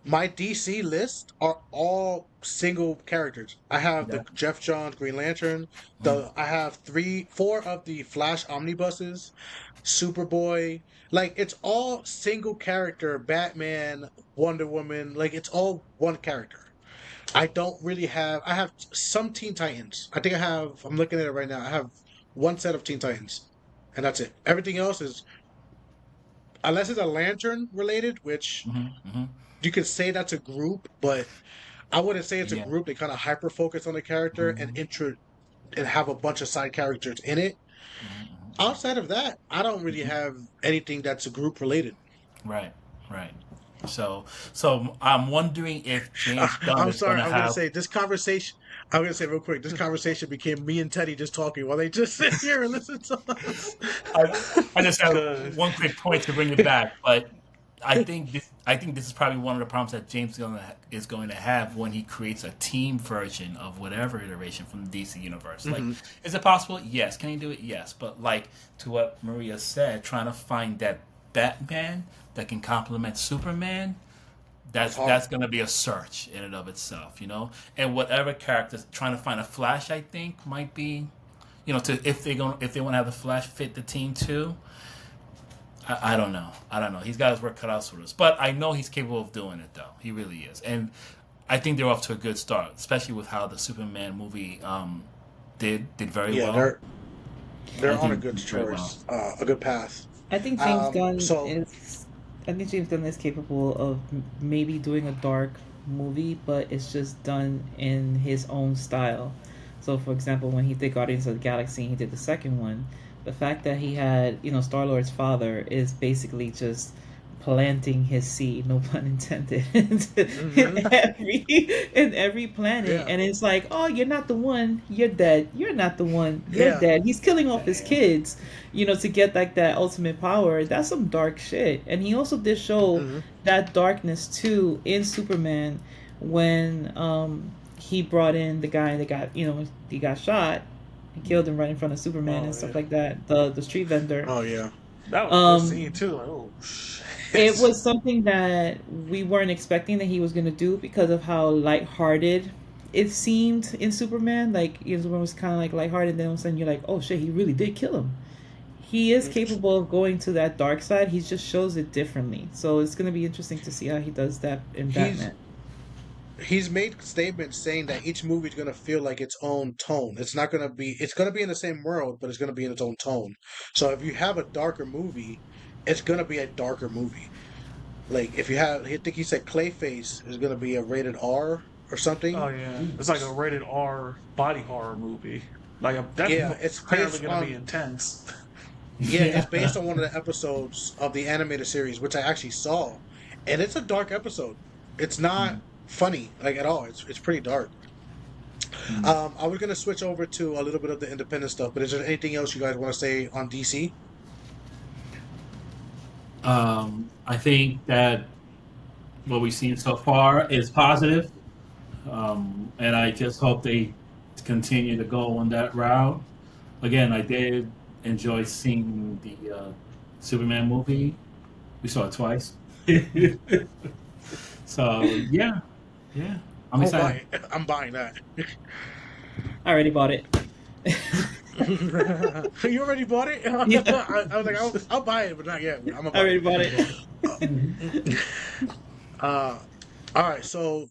my DC list are all single characters. I have Yeah. the Jeff Johns Green Lantern. Mhm. I have 4 of the Flash omnibuses, Superboy. Like it's all single character. Batman, Wonder Woman. Like it's all one character. I don't really have. I have some Teen Titans. I think I have. I'm looking at it right now. I have one set of Teen Titans, and that's it. Everything else is, unless it's a Lantern related, which Hmm. Hmm. you could say that's a group, but I wouldn't say it's a Yeah. group. They kind of hyper focus on the character Hmm. and have a bunch of side characters in it. Outside of that, I don't really have anything that's group related. Right, right. So I'm wondering if James Gunn I'm is sorry. gonna I'm gonna have. say this conversation. I'm gonna say real quick. This conversation became me and Teddy just talking while they just sit here and listen to us. I, I just have Good. one quick point to bring it back, but I think this is probably one of the problems that James Gunn is going to have when he creates a team version of whatever iteration from the DC universe. Like, Hmm. is it possible? Yes. Can he do it? Yes. But like to what Maria said, trying to find that Batman that can complement Superman, It's that's hard. going to be a search in and of itself, you know. And whatever characters trying to find a Flash, I think might be, to if they want to have the Flash fit the team too. I don't know. I don't know. He's got his work cut out for us, but I know he's capable of doing it though. He really is, and I think they're off to a good start, especially with how the Superman movie did very Yeah, well. they're I on a think good did very well. choice, a good path. I think James Gunn So is. I think James Gunn is capable of maybe doing a dark movie, but it's just done in his own style. So, for example, when he did Guardians of the Galaxy, and he did the second one. The fact that he had, Star Lord's father is basically just planting his seed, no pun intended, in hmm every planet, yeah, and it's like, oh, you're not the one, you're dead. You're not the one, you're yeah. dead. He's killing off his Damn. kids, to get like that ultimate power. That's some dark shit. And he also did show Hmm. that darkness too in Superman when he brought in the guy that got he got shot. He killed him right in front of Superman and Oh stuff yeah, like that. The street vendor. Oh yeah. that was a good Um, scene too. Like, oh it shit. was something that we weren't expecting that he was gonna do because of how lighthearted it seemed in Superman. Like Superman was kind of like lighthearted, then all of a sudden you're like, oh shit, he really did kill him. He is capable of going to that dark side. He just shows it differently. So it's gonna be interesting to see how he does that in He's Batman. he's made statements saying that each movie is gonna feel like its own tone. It's not gonna be. It's gonna be in the same world, but it's gonna be in its own tone. So if you have a darker movie, it's gonna be a darker movie. Like if you have, I think he said Clayface is gonna be a rated R or Oh something. yeah, it's like a rated R body horror movie. Like that's Yeah, it's apparently based gonna be on. intense. Yeah, it's Yeah. based on one of the episodes of the animated series, which I actually saw, and it's a dark episode. It's not funny like at all. It's pretty dark. I was gonna switch over to a little bit of the independent stuff, but is there anything else you guys want to say on DC? I think that what we've seen so far is positive, and I just hope they continue to go on that route. Again, I did enjoy seeing the Superman movie. We saw it twice. So yeah, yeah, I'm Oh excited. my, I'm buying that. I already bought it. You already bought it? Yeah, I was like, I'll buy it, but not yet. I'm gonna I buy already it. bought it. Uh, all right. So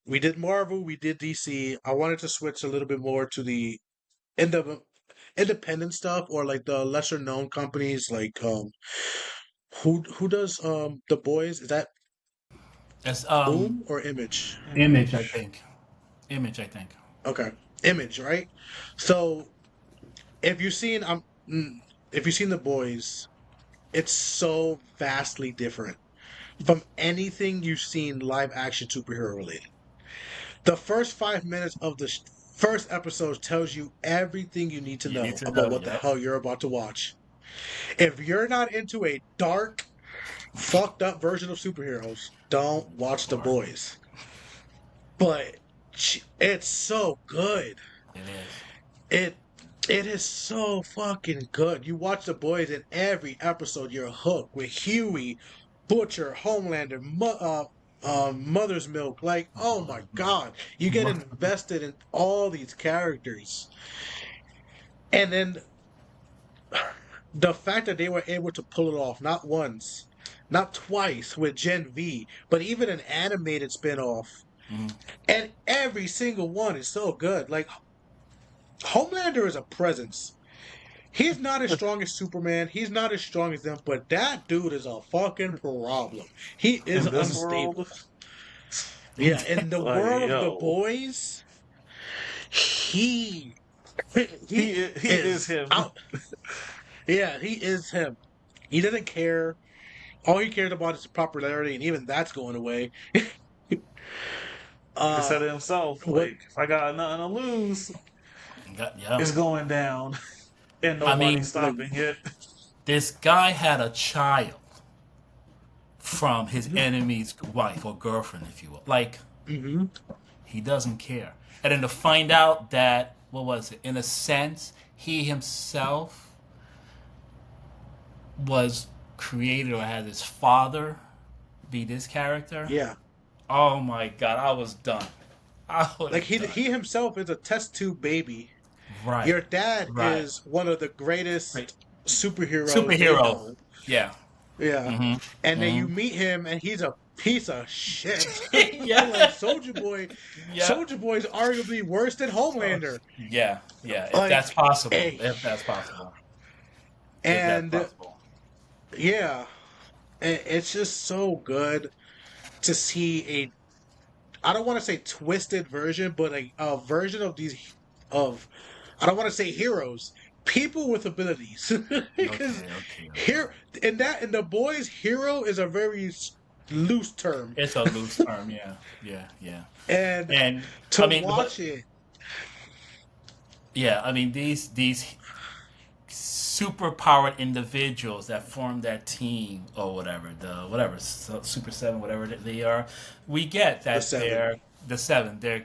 we did Marvel, we did DC. I wanted to switch a little bit more to the ind- independent stuff or like the lesser known companies, like who does The Boys? Is that It's Boom or Image? Image, I Image. think. Image, I think. Okay, Image, right? So if you've seen if you've seen The Boys, it's so vastly different from anything you've seen live action superhero related. The first 5 minutes of the first episode tells you everything you need to You need know to about know. what the Yep. hell you're about to watch. If you're not into a dark, fucked up version of superheroes, don't watch The Or Boys. But it's so good. it is. It it is so fucking good. You watch The Boys, and every episode you're hooked with Huey, Butcher, Homelander, Mother's Milk. Like, oh my god, you get invested in all these characters, and then the fact that they were able to pull it off not once, not twice with Gen V, but even an animated spinoff, Mhm. and every single one is so good. Like Homelander is a presence. He's not as strong as Superman. He's not as strong as them, but that dude is a fucking problem. He is In this unstable. world, Yeah, in the like world of The yo, Boys, he He is him. out. Yeah, he is him. He doesn't care. All he cares about is popularity, and even that's going away. He Uh, said it himself. what? Like, if I got nothing to lose, Yeah. it's going down, and I nobody's mean, stopping it. this guy had a child from his enemy's wife or girlfriend, if you will. Like, Hmm. he doesn't care. And then to find out that, what was it? In a sense, he himself was created or had his father be this character. Yeah, Oh my god, I was done. I was like he done. he himself is a test tube baby. Right. Your dad Right. is one of the greatest Right. superheroes. they Superhero. know. Yeah. Yeah, Hmm. and then you meet him, and he's a piece of shit. Yeah. Like Soldier Boy. Yeah. Soldier Boy is arguably worse than Homelander. Yeah. Yeah. If Like, that's possible. hey. If that's possible. And If that's possible. yeah, it's just so good to see a, I don't want to say twisted version, but a version of these, of, I don't want to say heroes, people with abilities. Because Okay. here, in the boys, hero is a very loose term. It's a loose term. Yeah. Yeah. Yeah. And And to I mean, watch it, yeah. I mean, these superpowered individuals that form that team or whatever, Super Seven, whatever they are, we get that Seven. they're the seven. They're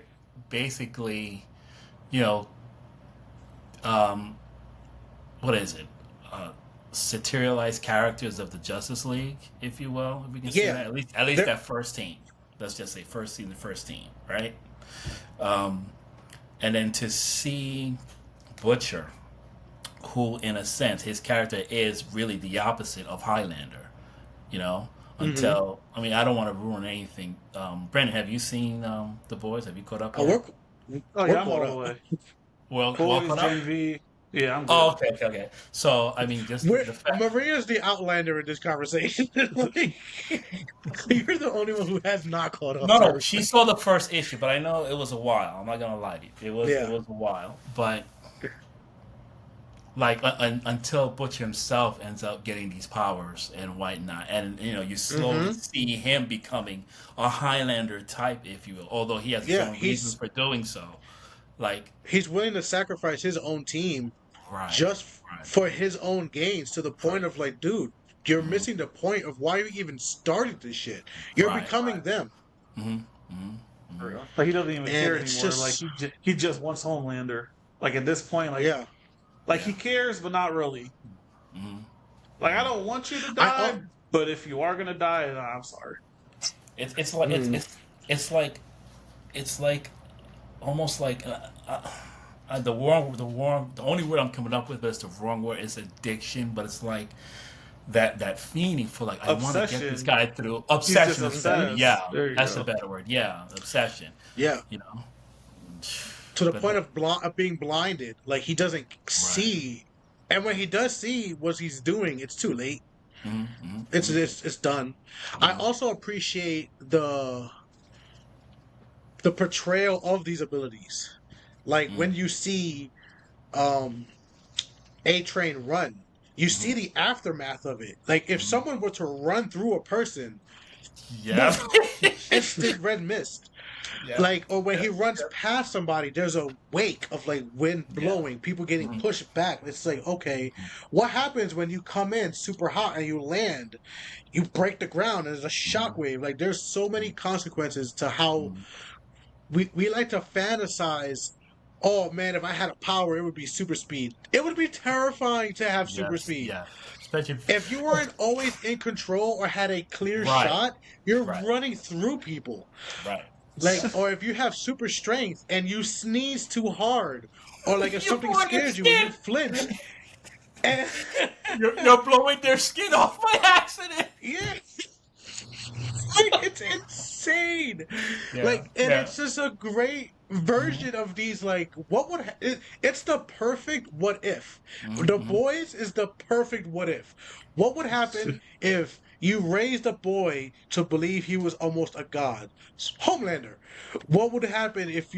basically, you know, what is it? Serialized characters of the Justice League, if you will, if we can say Yeah. that. At least They're- that first team. Let's just say first season, first team, right? Um, and then to see Butcher, who in a sense his character is really the opposite of Highlander, you know. Until I mean, I don't want to ruin anything. Brandon, have you seen The Boys? Have you caught up? oh, yet? Oh We're yeah, I'm all caught the up. way. well Boys, caught up? JV. Yeah, I'm good. Oh, okay. So I mean, just the fact. Maria's the outlander in this conversation. Like, you're the only one who has not caught up. No, to no, her. she saw the first issue, but I know it was a while. I'm not gonna lie to you. It Yeah. was a while, but like until Butcher himself ends up getting these powers and whatnot, and you know you slowly see him becoming a Highlander type, if you will. Although he has his Yeah, own he's- reasons for doing so. Like, He's willing to sacrifice his own team right, just right. for his own gains, to the point of like, dude, you're missing the point of why you even started this shit. You're Right, becoming right. them. Like he doesn't even care it's anymore. just- Like he just wants Homelander. Like at this point, like Yeah. like he cares, but not really. Like I don't want you to die, but if you are gonna die, I'm sorry. It's like it's like almost like the only word I'm coming up with is the wrong word is addiction, but it's like that fiending for like I want to get this Obsession. guy through He's obsession. just obsessed. Yeah, There you that's go. a better word. Yeah, obsession. Yeah. You know, To the But- point of being blinded. Like, he doesn't see. And when he does see what he's doing, it's too late. It's done. I also appreciate the portrayal of these abilities. Like when you see A-Train run, you see the aftermath of it. Like if someone were to run through a person, yeah, instant red mist. Yeah. Like, or when he runs past somebody, there's a wake of like wind blowing, people getting pushed back. It's like, okay, what happens when you come in super hot and you land? You break the ground and there's a shockwave. Like, there's so many consequences to how we like to fantasize. Oh man, if I had a power, it would be super speed. It would be terrifying to have super Yes, speed. Yeah, especially If you weren't always in control or had a clear Right. shot, you're Right. running through people. right. Like, or if you have super strength and you sneeze too hard, or like if You something blowing scares you your and you flinch, and You're blowing their skin off by accident. yeah, like, it's insane. Yeah, Like, and yeah. it's just a great version of these. Like, what would it's the perfect what if. The Boys is the perfect what if. What would happen if you raised a boy to believe he was almost a god? Homelander. What would happen if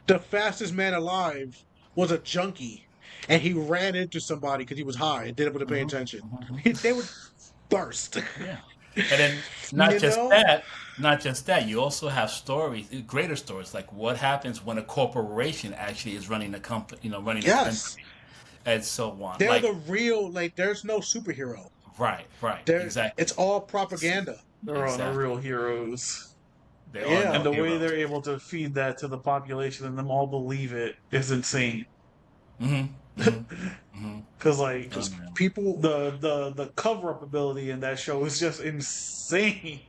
the fastest man alive was a junkie, and he ran into somebody because he was high and didn't want to pay attention. They would burst. Yeah. And then You know? not just that, you also have stories, greater stories, like what happens when a corporation actually is running the company, running the Yes. country, and so on. They're Like, the real, like, there's no superhero. right, It's exactly, all propaganda. They're all the exactly. real heroes. They are Yeah. And no the way heroes. they're able to feed that to the population and them all believe it is insane. Because like Oh, man. People, the cover up ability in that show is just insane.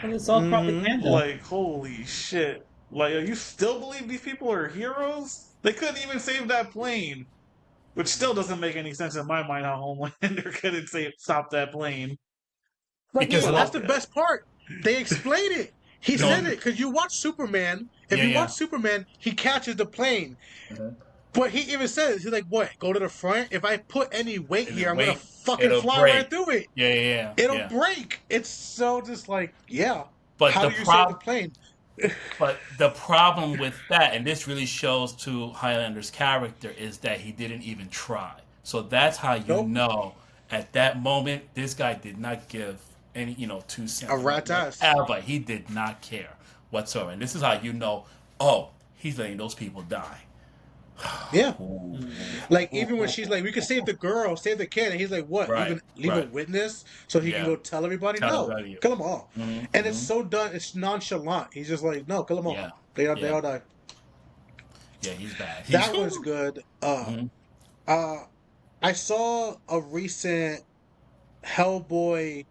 Well, it's all propaganda. Like holy shit! Like you still believe these people are heroes? They couldn't even save that plane, which still doesn't make any sense in my mind. How Homelander couldn't stop that plane? but Because that's look- the best part. They explain it. He No. said it because you watch Superman. If you Yeah. watch Superman, he catches the plane. Mhm. But he even says, he's like, what? Go to the front? If I put any weight Any here, I'm going to weight, fucking it'll fly break. right through it. Yeah. It'll break. It's so just like, yeah. But How the do you prob- save the plane? But the problem with that, and this really shows to Highlander's character, is that he didn't even try. So that's how you Nope. know at that moment this guy did not give any, 2 cents. A rat's ass. Whatever. He did not care whatsoever. And this is how you know, oh, he's letting those people die. Yeah. Like, even when she's like, we can save the girl, save the kid. And he's like, what? Right, Leave a right. witness so he can Yeah. go tell everybody? Tell No. everybody. Kill them all. Mhm, And it's so done. It's nonchalant. He's just like, no, kill them all. Yeah. They Yeah. all die. Yeah, he's bad. That was good. Mhm. I saw a recent Hellboy.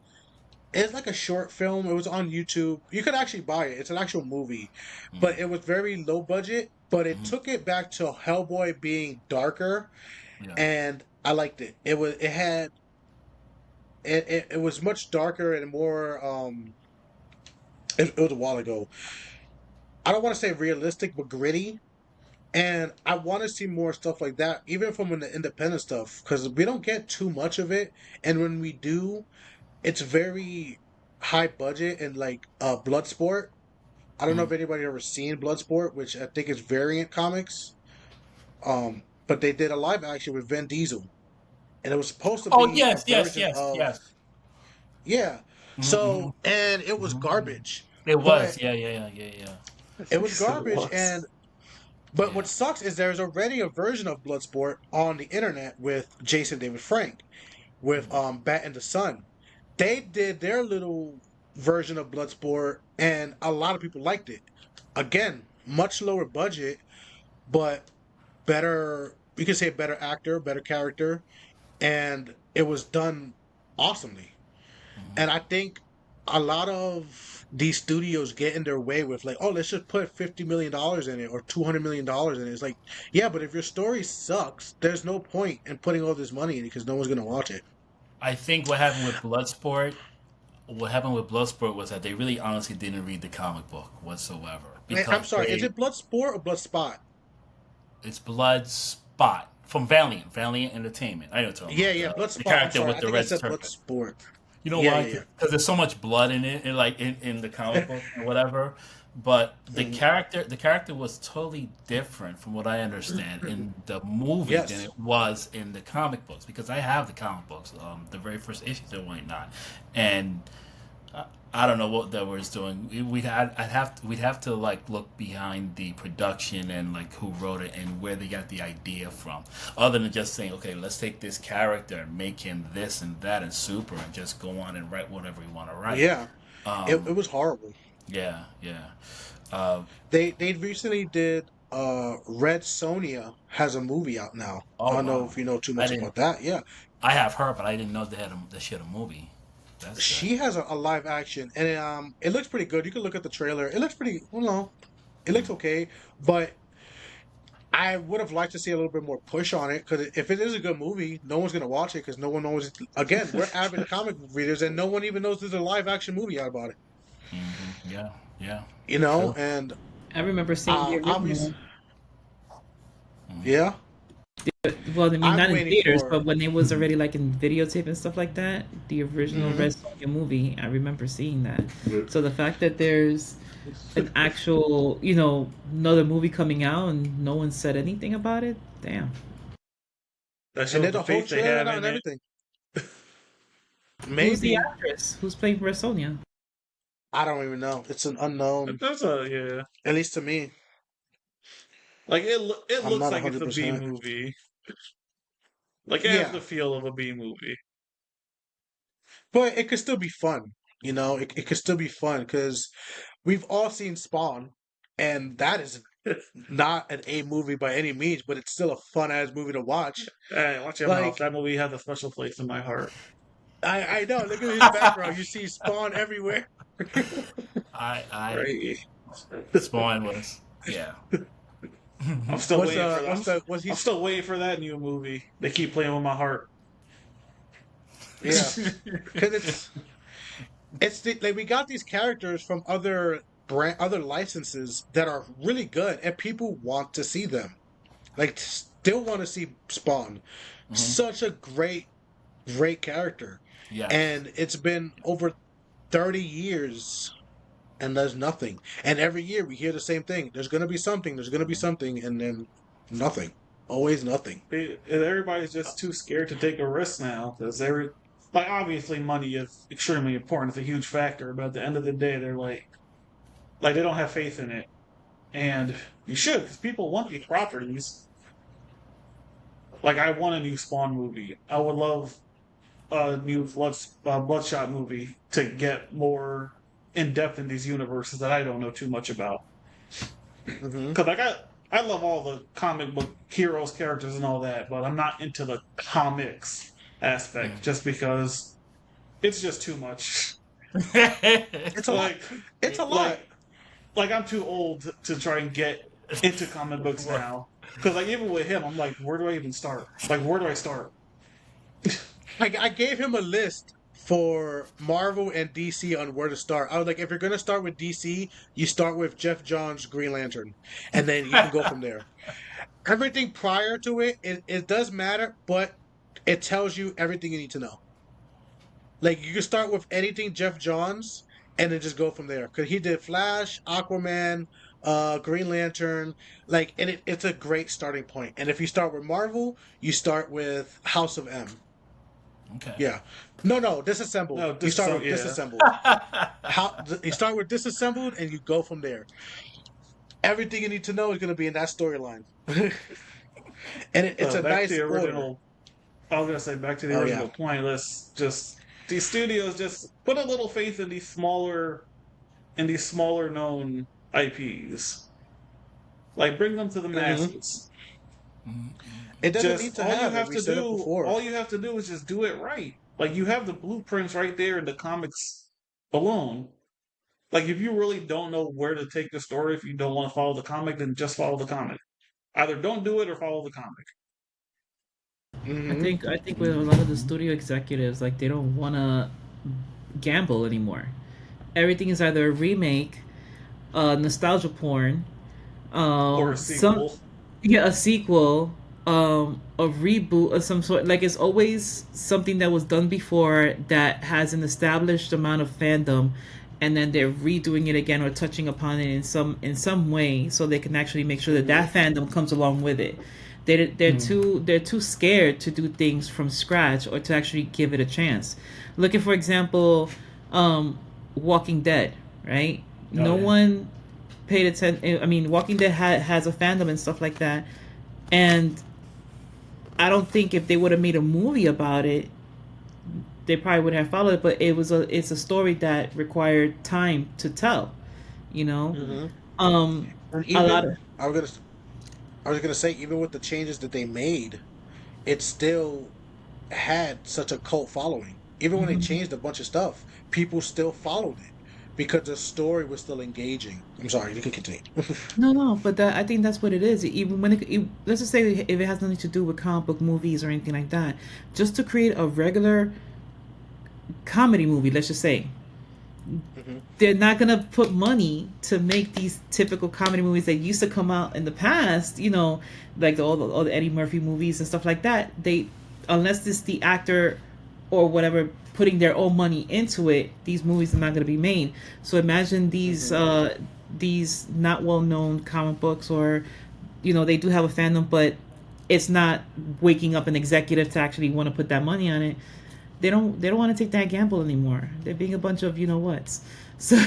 It's like a short film. It was on YouTube. You could actually buy it. It's an actual movie, but it was very low budget. But it took it back to Hellboy being darker, Yeah. and I liked it. It was much darker and more. It was a while ago. I don't want to say realistic, but gritty. And I want to see more stuff like that, even from the independent stuff, because we don't get too much of it. And when we do, it's very high budget and like Bloodsport. I don't know if anybody ever seen Bloodsport, which I think is Variant Comics. But they did a live action with Vin Diesel, and it was supposed to be Oh, yes. a version of yeah. So and it was garbage. It was. But- Yeah. It was garbage, was. and but what sucks is there's already a version of Bloodsport on the internet with Jason David Frank, with Bat and the Sun. They did their little version of Bloodsport, and a lot of people liked it. Again, much lower budget, but better. You could say better actor, better character, and it was done awesomely. And I think a lot of these studios get in their way with like, oh, let's just put $50 million in it or $200 million in it. It's like, yeah, but if your story sucks, there's no point in putting all this money in it because no one's gonna watch it. I think what happened with Bloodsport was that they really honestly didn't read the comic book whatsoever. I'm sorry, is it Bloodsport or Bloodspot? It's Bloodspot from Valiant Entertainment. I know what you're talking Yeah, about. yeah, The Bloodspot. character I'm sorry, with I the think I red said turban. Bloodsport. You know Yeah, why? yeah. Because there's so much blood in it, and like in the comic book or whatever. But the character was totally different from what I understand in the movie Yes. than it was in the comic books. Because I have the comic books, the very first issues and whatnot, and I don't know what that was doing. We'd have to like look behind the production and like who wrote it and where they got the idea from. Other than just saying, okay, let's take this character and make him this and that and super and just go on and write whatever we want to write. Yeah, Um, it was horrible. yeah. They recently did Red Sonja has a movie out now. Oh, I don't know wow. if you know too I much didn't- about that. Yeah, I have heard, but I didn't know they had a movie. That's she has a live action, and it looks pretty good. You can look at the trailer. It looks pretty. Well, no, it looks okay, but I would have liked to see a little bit more push on it because if it is a good movie, no one's gonna watch it because no one knows. Again, we're avid comic book readers, and no one even knows there's a live action movie out about it. yeah. You know, True. and I remember seeing the original. obviously, yeah. Well, I mean, I'm not in waiting theaters, for- but when it was already like in videotape and stuff like that, the original Mhm. Red Sonja movie, I remember seeing that. So the fact that there's an actual, another movie coming out and no one said anything about it. Damn. That And shows then the the whole faith they trailer have out in and it. everything. Who's the Maybe. actress? Who's playing Sonya? I don't even know. It's an unknown, That's a yeah. at least to me. Like it I'm looks not like it's a B 100%. movie. Like it has Yeah, the feel of a B movie. but it could still be fun. It could still be fun because we've all seen Spawn, and that is not an A movie by any means, but it's still a fun ass movie to watch. Hey, watch your mouth. Like, That movie has a special place in my heart. I know, look at his background. You see Spawn everywhere. I Right. Spawn was yeah. I'm still What's waiting for that. what's he? I'm still waiting for that new movie. They keep playing with my heart. Yeah, because like we got these characters from other licenses that are really good, and people want to see them. Like, still want to see Spawn. Such a great character, Yes. and it's been over 30 years, and there's nothing. And every year we hear the same thing. There's gonna be something. There's gonna be something, and then nothing. Always nothing. Everybody's just too scared to take a risk now because like obviously money is extremely important. It's a huge factor, but at the end of the day, they're like they don't have faith in it, and you should because people want these properties. Like I want a new Spawn movie. I would love a new Bloodshot movie to get more in depth in these universes that I don't know too much about. Hmm. Because I love all the comic book heroes, characters, and all that, but I'm not into the comics aspect just because it's just too much. It's a lot. Like, It's a lot. like I'm too old to try and get into comic books now. Because like even with him, I'm like, where do I even start? Like, where do I start? I gave him a list for Marvel and DC on where to start. I was like, if you're gonna start with DC, you start with Jeff Johns' Green Lantern, and then you can go from there. Everything prior to it does matter, but it tells you everything you need to know. Like, you can start with anything Jeff Johns, and then just go from there. Because he did Flash, Aquaman, Green Lantern, like, and it's a great starting point. And if you start with Marvel, you start with House of M. Okay. Yeah. No, disassembled. No, You start with yeah. disassembled. You start with disassembled, and you go from there. Everything you need to know is going to be in that storyline, and it's a Back nice to the order. original. I was gonna say back to the Oh, original yeah. point. Let's just these studios just put a little faith in these smaller known IPs. Like bring them to the masses. It doesn't Just need to all you have it. have We to said it do. before. All you have to do is just do it right. Like you have the blueprints right there in the comics alone. Like if you really don't know where to take the story, if you don't want to follow the comic, then just follow the comic. Either don't do it or follow the comic. Hmm. I think with a lot of the studio executives, like they don't want to gamble anymore. Everything is either a remake, nostalgia porn, Or a some sequel. yeah, a sequel, a reboot of some sort. Like it's always something that was done before that has an established amount of fandom, and then they're redoing it again or touching upon it in some way, so they can actually make sure that that fandom comes along with it. They're too scared to do things from scratch or to actually give it a chance. Look at, for example, Walking Dead, right? No yeah. one paid attention. I mean, Walking Dead has a fandom and stuff like that, and I don't think if they would have made a movie about it, they probably would have followed it. But it's a story that required time to tell, you know. Hmm. Um, And a lot even of I was gonna say, even with the changes that they made, it still had such a cult following. Even when they changed a bunch of stuff, people still followed it because the story was still engaging. I'm sorry, you can continue. no, but I think that's what it is. Even when let's just say if it has nothing to do with comic book movies or anything like that, just to create a regular comedy movie, let's just say, Hmm. they're not gonna put money to make these typical comedy movies that used to come out in the past. Like all the Eddie Murphy movies and stuff like that. They, unless it's the actor or whatever putting their own money into it, these movies are not gonna be made. So imagine these Hmm. these not well known comic books, or they do have a fandom, but it's not waking up an executive to actually want to put that money on it. They don't want to take that gamble anymore. They're being a bunch of whats. So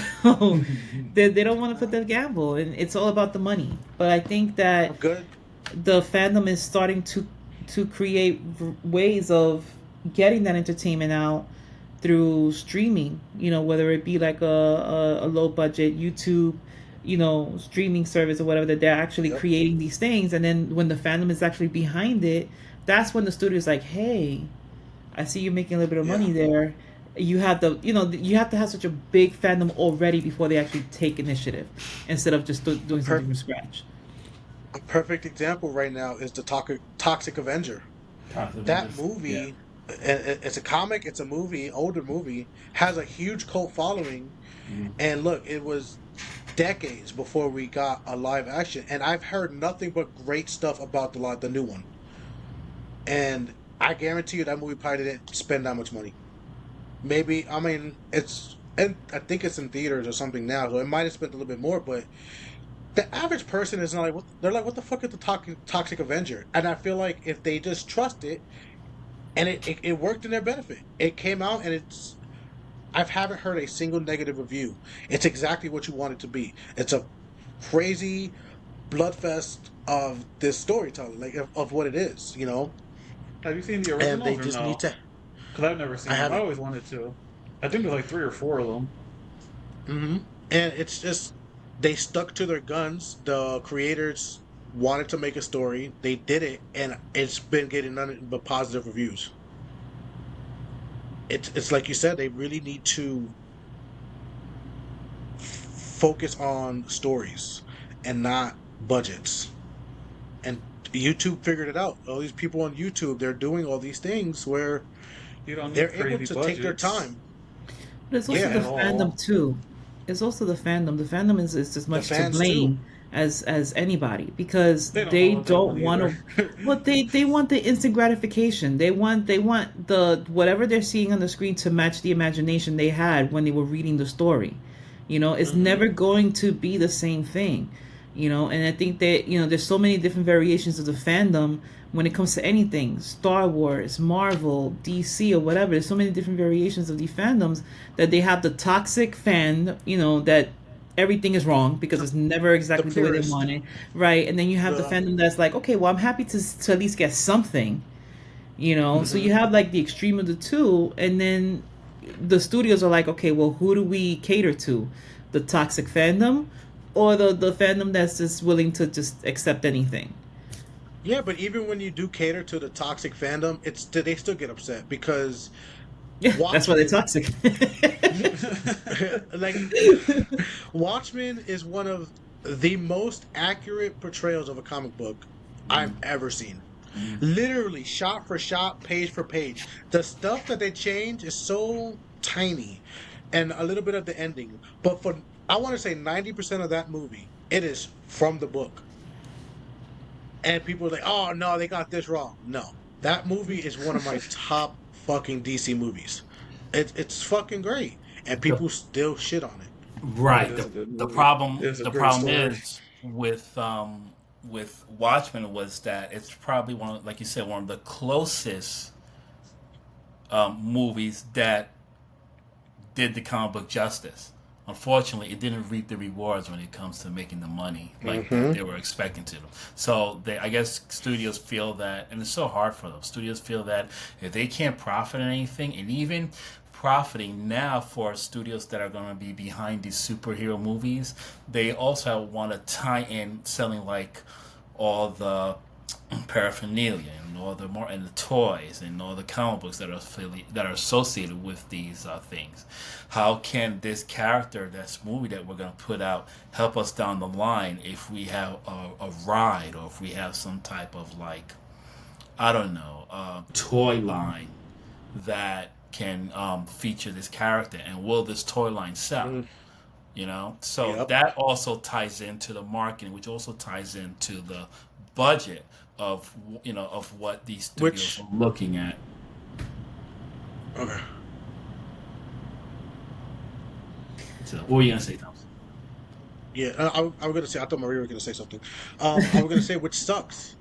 they don't want to put that gamble, and it's all about the money. But I think that Good. the fandom is starting to create ways of getting that entertainment out through streaming. Whether it be like a low budget YouTube, streaming service or whatever, that they're actually Yep. creating these things, and then when the fandom is actually behind it, that's when the studio's like, hey, I see you're making a little bit of Yeah. money there. You have you have to have such a big fandom already before they actually take initiative, instead of just doing something from scratch. A perfect example right now is the Toxic Avenger. That movie, it's a comic, it's a movie, older movie, has a huge cult following. And look, it was decades before we got a live action, and I've heard nothing but great stuff about the new one. And I guarantee you that movie probably didn't spend that much money. Maybe, I mean, and I think it's in theaters or something now, so it might have spent a little bit more, but the average person is not like, they're like, what the fuck is the Toxic Avenger? And I feel like if they just trust it, and it worked in their benefit. It came out, and I haven't heard a single negative review. It's exactly what you want it to be. It's a crazy bloodfest of this storytelling, like of what it is, Have you seen the and they originals or just no? need to. Because I've never seen I them. I haven't. always wanted to. I think there's like 3 or 4 of them. Hmm. And it's just they stuck to their guns. The creators wanted to make a story. They did it, and it's been getting none but positive reviews. It's like you said, they really need to focus on stories and not budgets. And YouTube figured it out. All these people on YouTube, they're doing all these things where You don't they're need able crazy to take their budgets time. But it's also Yeah, the at all. fandom too. It's also the fandom. The fandom is as the much to fans too. blame as anybody, because They don't they know that one don't want to. either. Well, they want the instant gratification. They want the whatever they're seeing on the screen to match the imagination they had when they were reading the story. It's Hmm. never going to be the same thing. And I think that there's so many different variations of the fandom when it comes to anything, Star Wars, Marvel, DC, or whatever. There's so many different variations of the fandoms, that they have the toxic fan, that everything is wrong because it's never The exactly the way they purist, want it, right? And then you have the the fandom that's like, okay, well, I'm happy to at least get something. So hmm you have like the extreme of the two, and then the studios are like, okay, well, who do we cater to? The toxic fandom, or the fandom that's just willing to just accept anything? yeah. But even when you do cater to the toxic fandom, they still get upset because Yeah, that's why they're Watchmen, toxic. like Watchmen is one of the most accurate portrayals of a comic book I've ever seen. Literally, shot for shot, page for page. The stuff that they change is so tiny, and a little bit of the ending. But for I want to say 90% of that movie, it is from the book. And people are like, "Oh no, they got this wrong." No, that movie is one of my top fucking DC movies. It's fucking great, and The people still shit on it. It Right. is a good The movie. problem It's a the great problem story. is with Watchmen was that it's probably one of, like you said, one of the closest movies that did the comic book justice. Unfortunately, it didn't reap the rewards when it comes to making the money like Hmm. they were expecting to. So I guess studios feel that, and it's so hard for them. Studios feel that if they can't profit on anything, and even profiting now for studios that are going to be behind these superhero movies, they also want to tie in selling like all the paraphernalia and all the more and the toys and all the comic books that are associated with these things. How can this character, this movie that we're going to put out, help us down the line if we have a ride, or if we have some type of like, I don't know, toy line that can feature this character, and will this toy line sell? Mm. So Yep. that also ties into the marketing, which also ties into the budget of of what these studios Which are looking at. okay. So what were you gonna say, Thompson? Yeah, I was gonna say. I thought Maria was gonna say something. I was gonna say which sucks,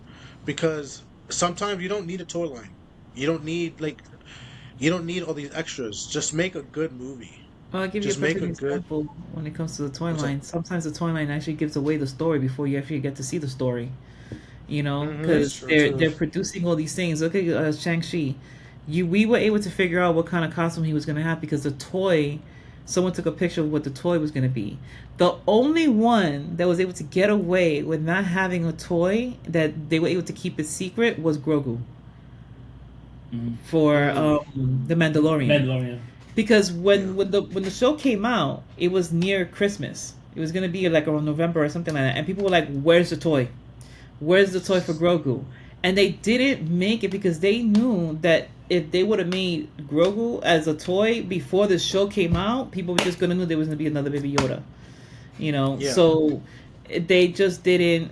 because sometimes you don't need a toy line. You don't need you don't need all these extras. Just make a good movie. Well, I'll give you a Just make perfect a good. example when it comes to the toy What's up? line. Sometimes the toy line actually gives away the story before you actually get to see the story. You know, That's because true they're too. they're producing all these things. Look at Shang-Chi. We were able to figure out what kind of costume he was going to have because the toy, someone took a picture of what the toy was going to be. The only one that was able to get away with not having a toy that they were able to keep it secret was Grogu for Mm. the Mandalorian. Mandalorian. Because Yeah. when the show came out, it was near Christmas. It was gonna be like around November or something like that, and people were like, "Where's the toy? Where's the toy for Grogu?" And they didn't make it because they knew that if they would have made Grogu as a toy before the show came out, people were just gonna know there was gonna be another Baby Yoda. You know, Yeah. so they just didn't.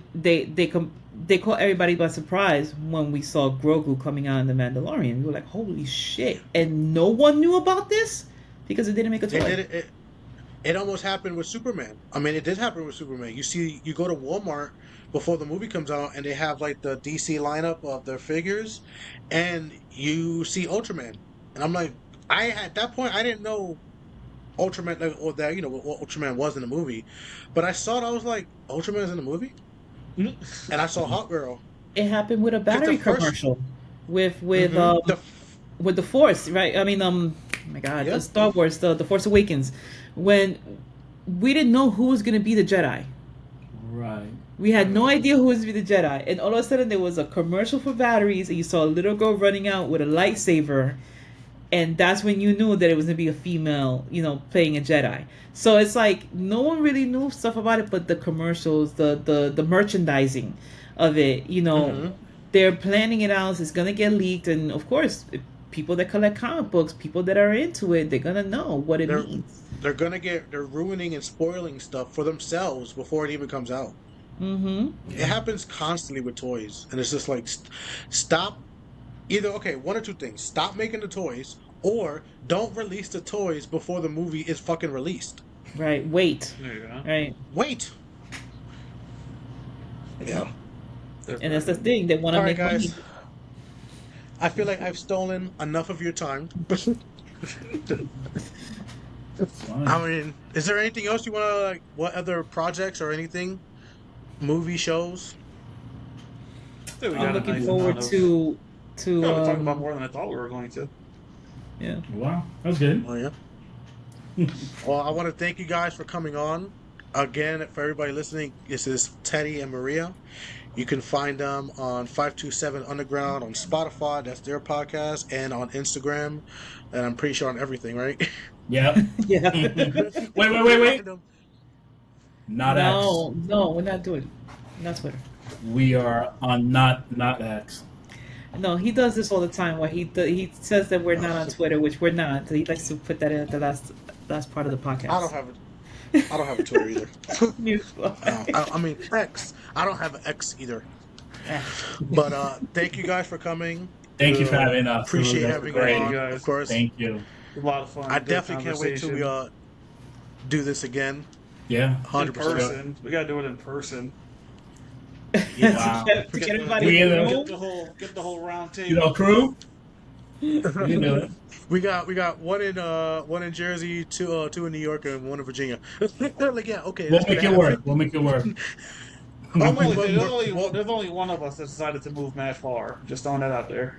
They caught everybody by surprise when we saw Grogu coming out in the Mandalorian. We were like, "Holy shit!" And no one knew about this because it didn't make a They toy. did it. It almost happened with Superman. I mean, it did happen with Superman. You go to Walmart before the movie comes out, and they have like the DC lineup of their figures, and you see Ultraman, and I'm like, I at that point I didn't know Ultraman or that what Ultraman was in the movie, but I saw it. I was like, Ultraman's in the movie, and I saw Hot Girl It happened with a because the battery first commercial with the with the Force, right? I mean, oh my God, yeah the Star Wars, the Force Awakens, when we didn't know who was gonna be the Jedi. Right. We had no idea who was gonna be the Jedi, and all of a sudden there was a commercial for batteries, and you saw a little girl running out with a lightsaber, and that's when you knew that it was gonna be a female, playing a Jedi. So it's like no one really knew stuff about it, but the commercials, the merchandising of it, hmm they're planning it out. It's gonna get leaked, and of course, people that collect comic books, people that are into it, they're gonna know what it they're means. they're ruining and spoiling stuff for themselves before it even comes out. Mm-hmm. It happens constantly with toys, and it's just like stop. Either okay, one or two things: stop making the toys, or don't release the toys before the movie is fucking released. Right. Wait. There you go. Right. Wait. Yeah. And that's the thing. They want All to right, make money. guys. I feel like I've stolen enough of your time. Fine. I mean, is there anything else you want to like? What other projects or anything? Movie shows? I think we I'm got a looking nice forward amount of. to Yeah, we talked about um, more than I thought we were going to. yeah. Wow, that was good. Oh yeah. Well, I want to thank you guys for coming on. Again, for everybody listening, this is Teddy and Maria. You can find them on 527 Underground on Spotify. That's their podcast, and on Instagram, and I'm pretty sure on everything, right? Yeah. Yeah. Wait. Not No, no, we're not doing it. Not Twitter. X. We are on not X. No, he does this all the time. Where he says that we're not on Twitter, which we're not. He likes to put that in at the last part of the podcast. I don't have it. I don't have a Twitter either. I mean X. I don't have an X either. But thank you guys for coming. Thank you for having us. Appreciate That's having great. you on, guys. of course. Thank you. A lot of fun. I good definitely can't wait till we conversation. do this again. Yeah. In 100%. person. We gotta do it in person. Wow. To get everybody We in the in room. Get the whole round table. You know, crew. We can do it. We got one in Jersey, two in New York, and one in Virginia. Like yeah, okay. We'll that's make gonna it work. happen. We'll make it work. Oh, wait, There's only one of us that decided to move that far. Just throwing that out there.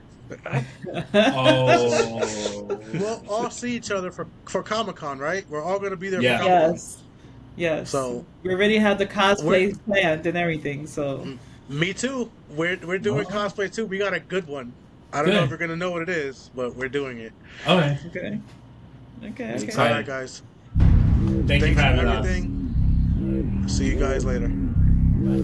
Oh. We'll all see each other for Comic-Con, right? We're all gonna be there Yeah. for Comic-Con. Yes. Yes. So- we already have the cosplay We're- planned and everything. So Me too. We're doing Oh. cosplay too. We got a good one. I don't know Good. if we're gonna know what it is, but we're doing it. Okay. okay. Okay. Okay. Excited. All right, guys. Thank you Thanks for for having us. everything. See you guys later. Bye.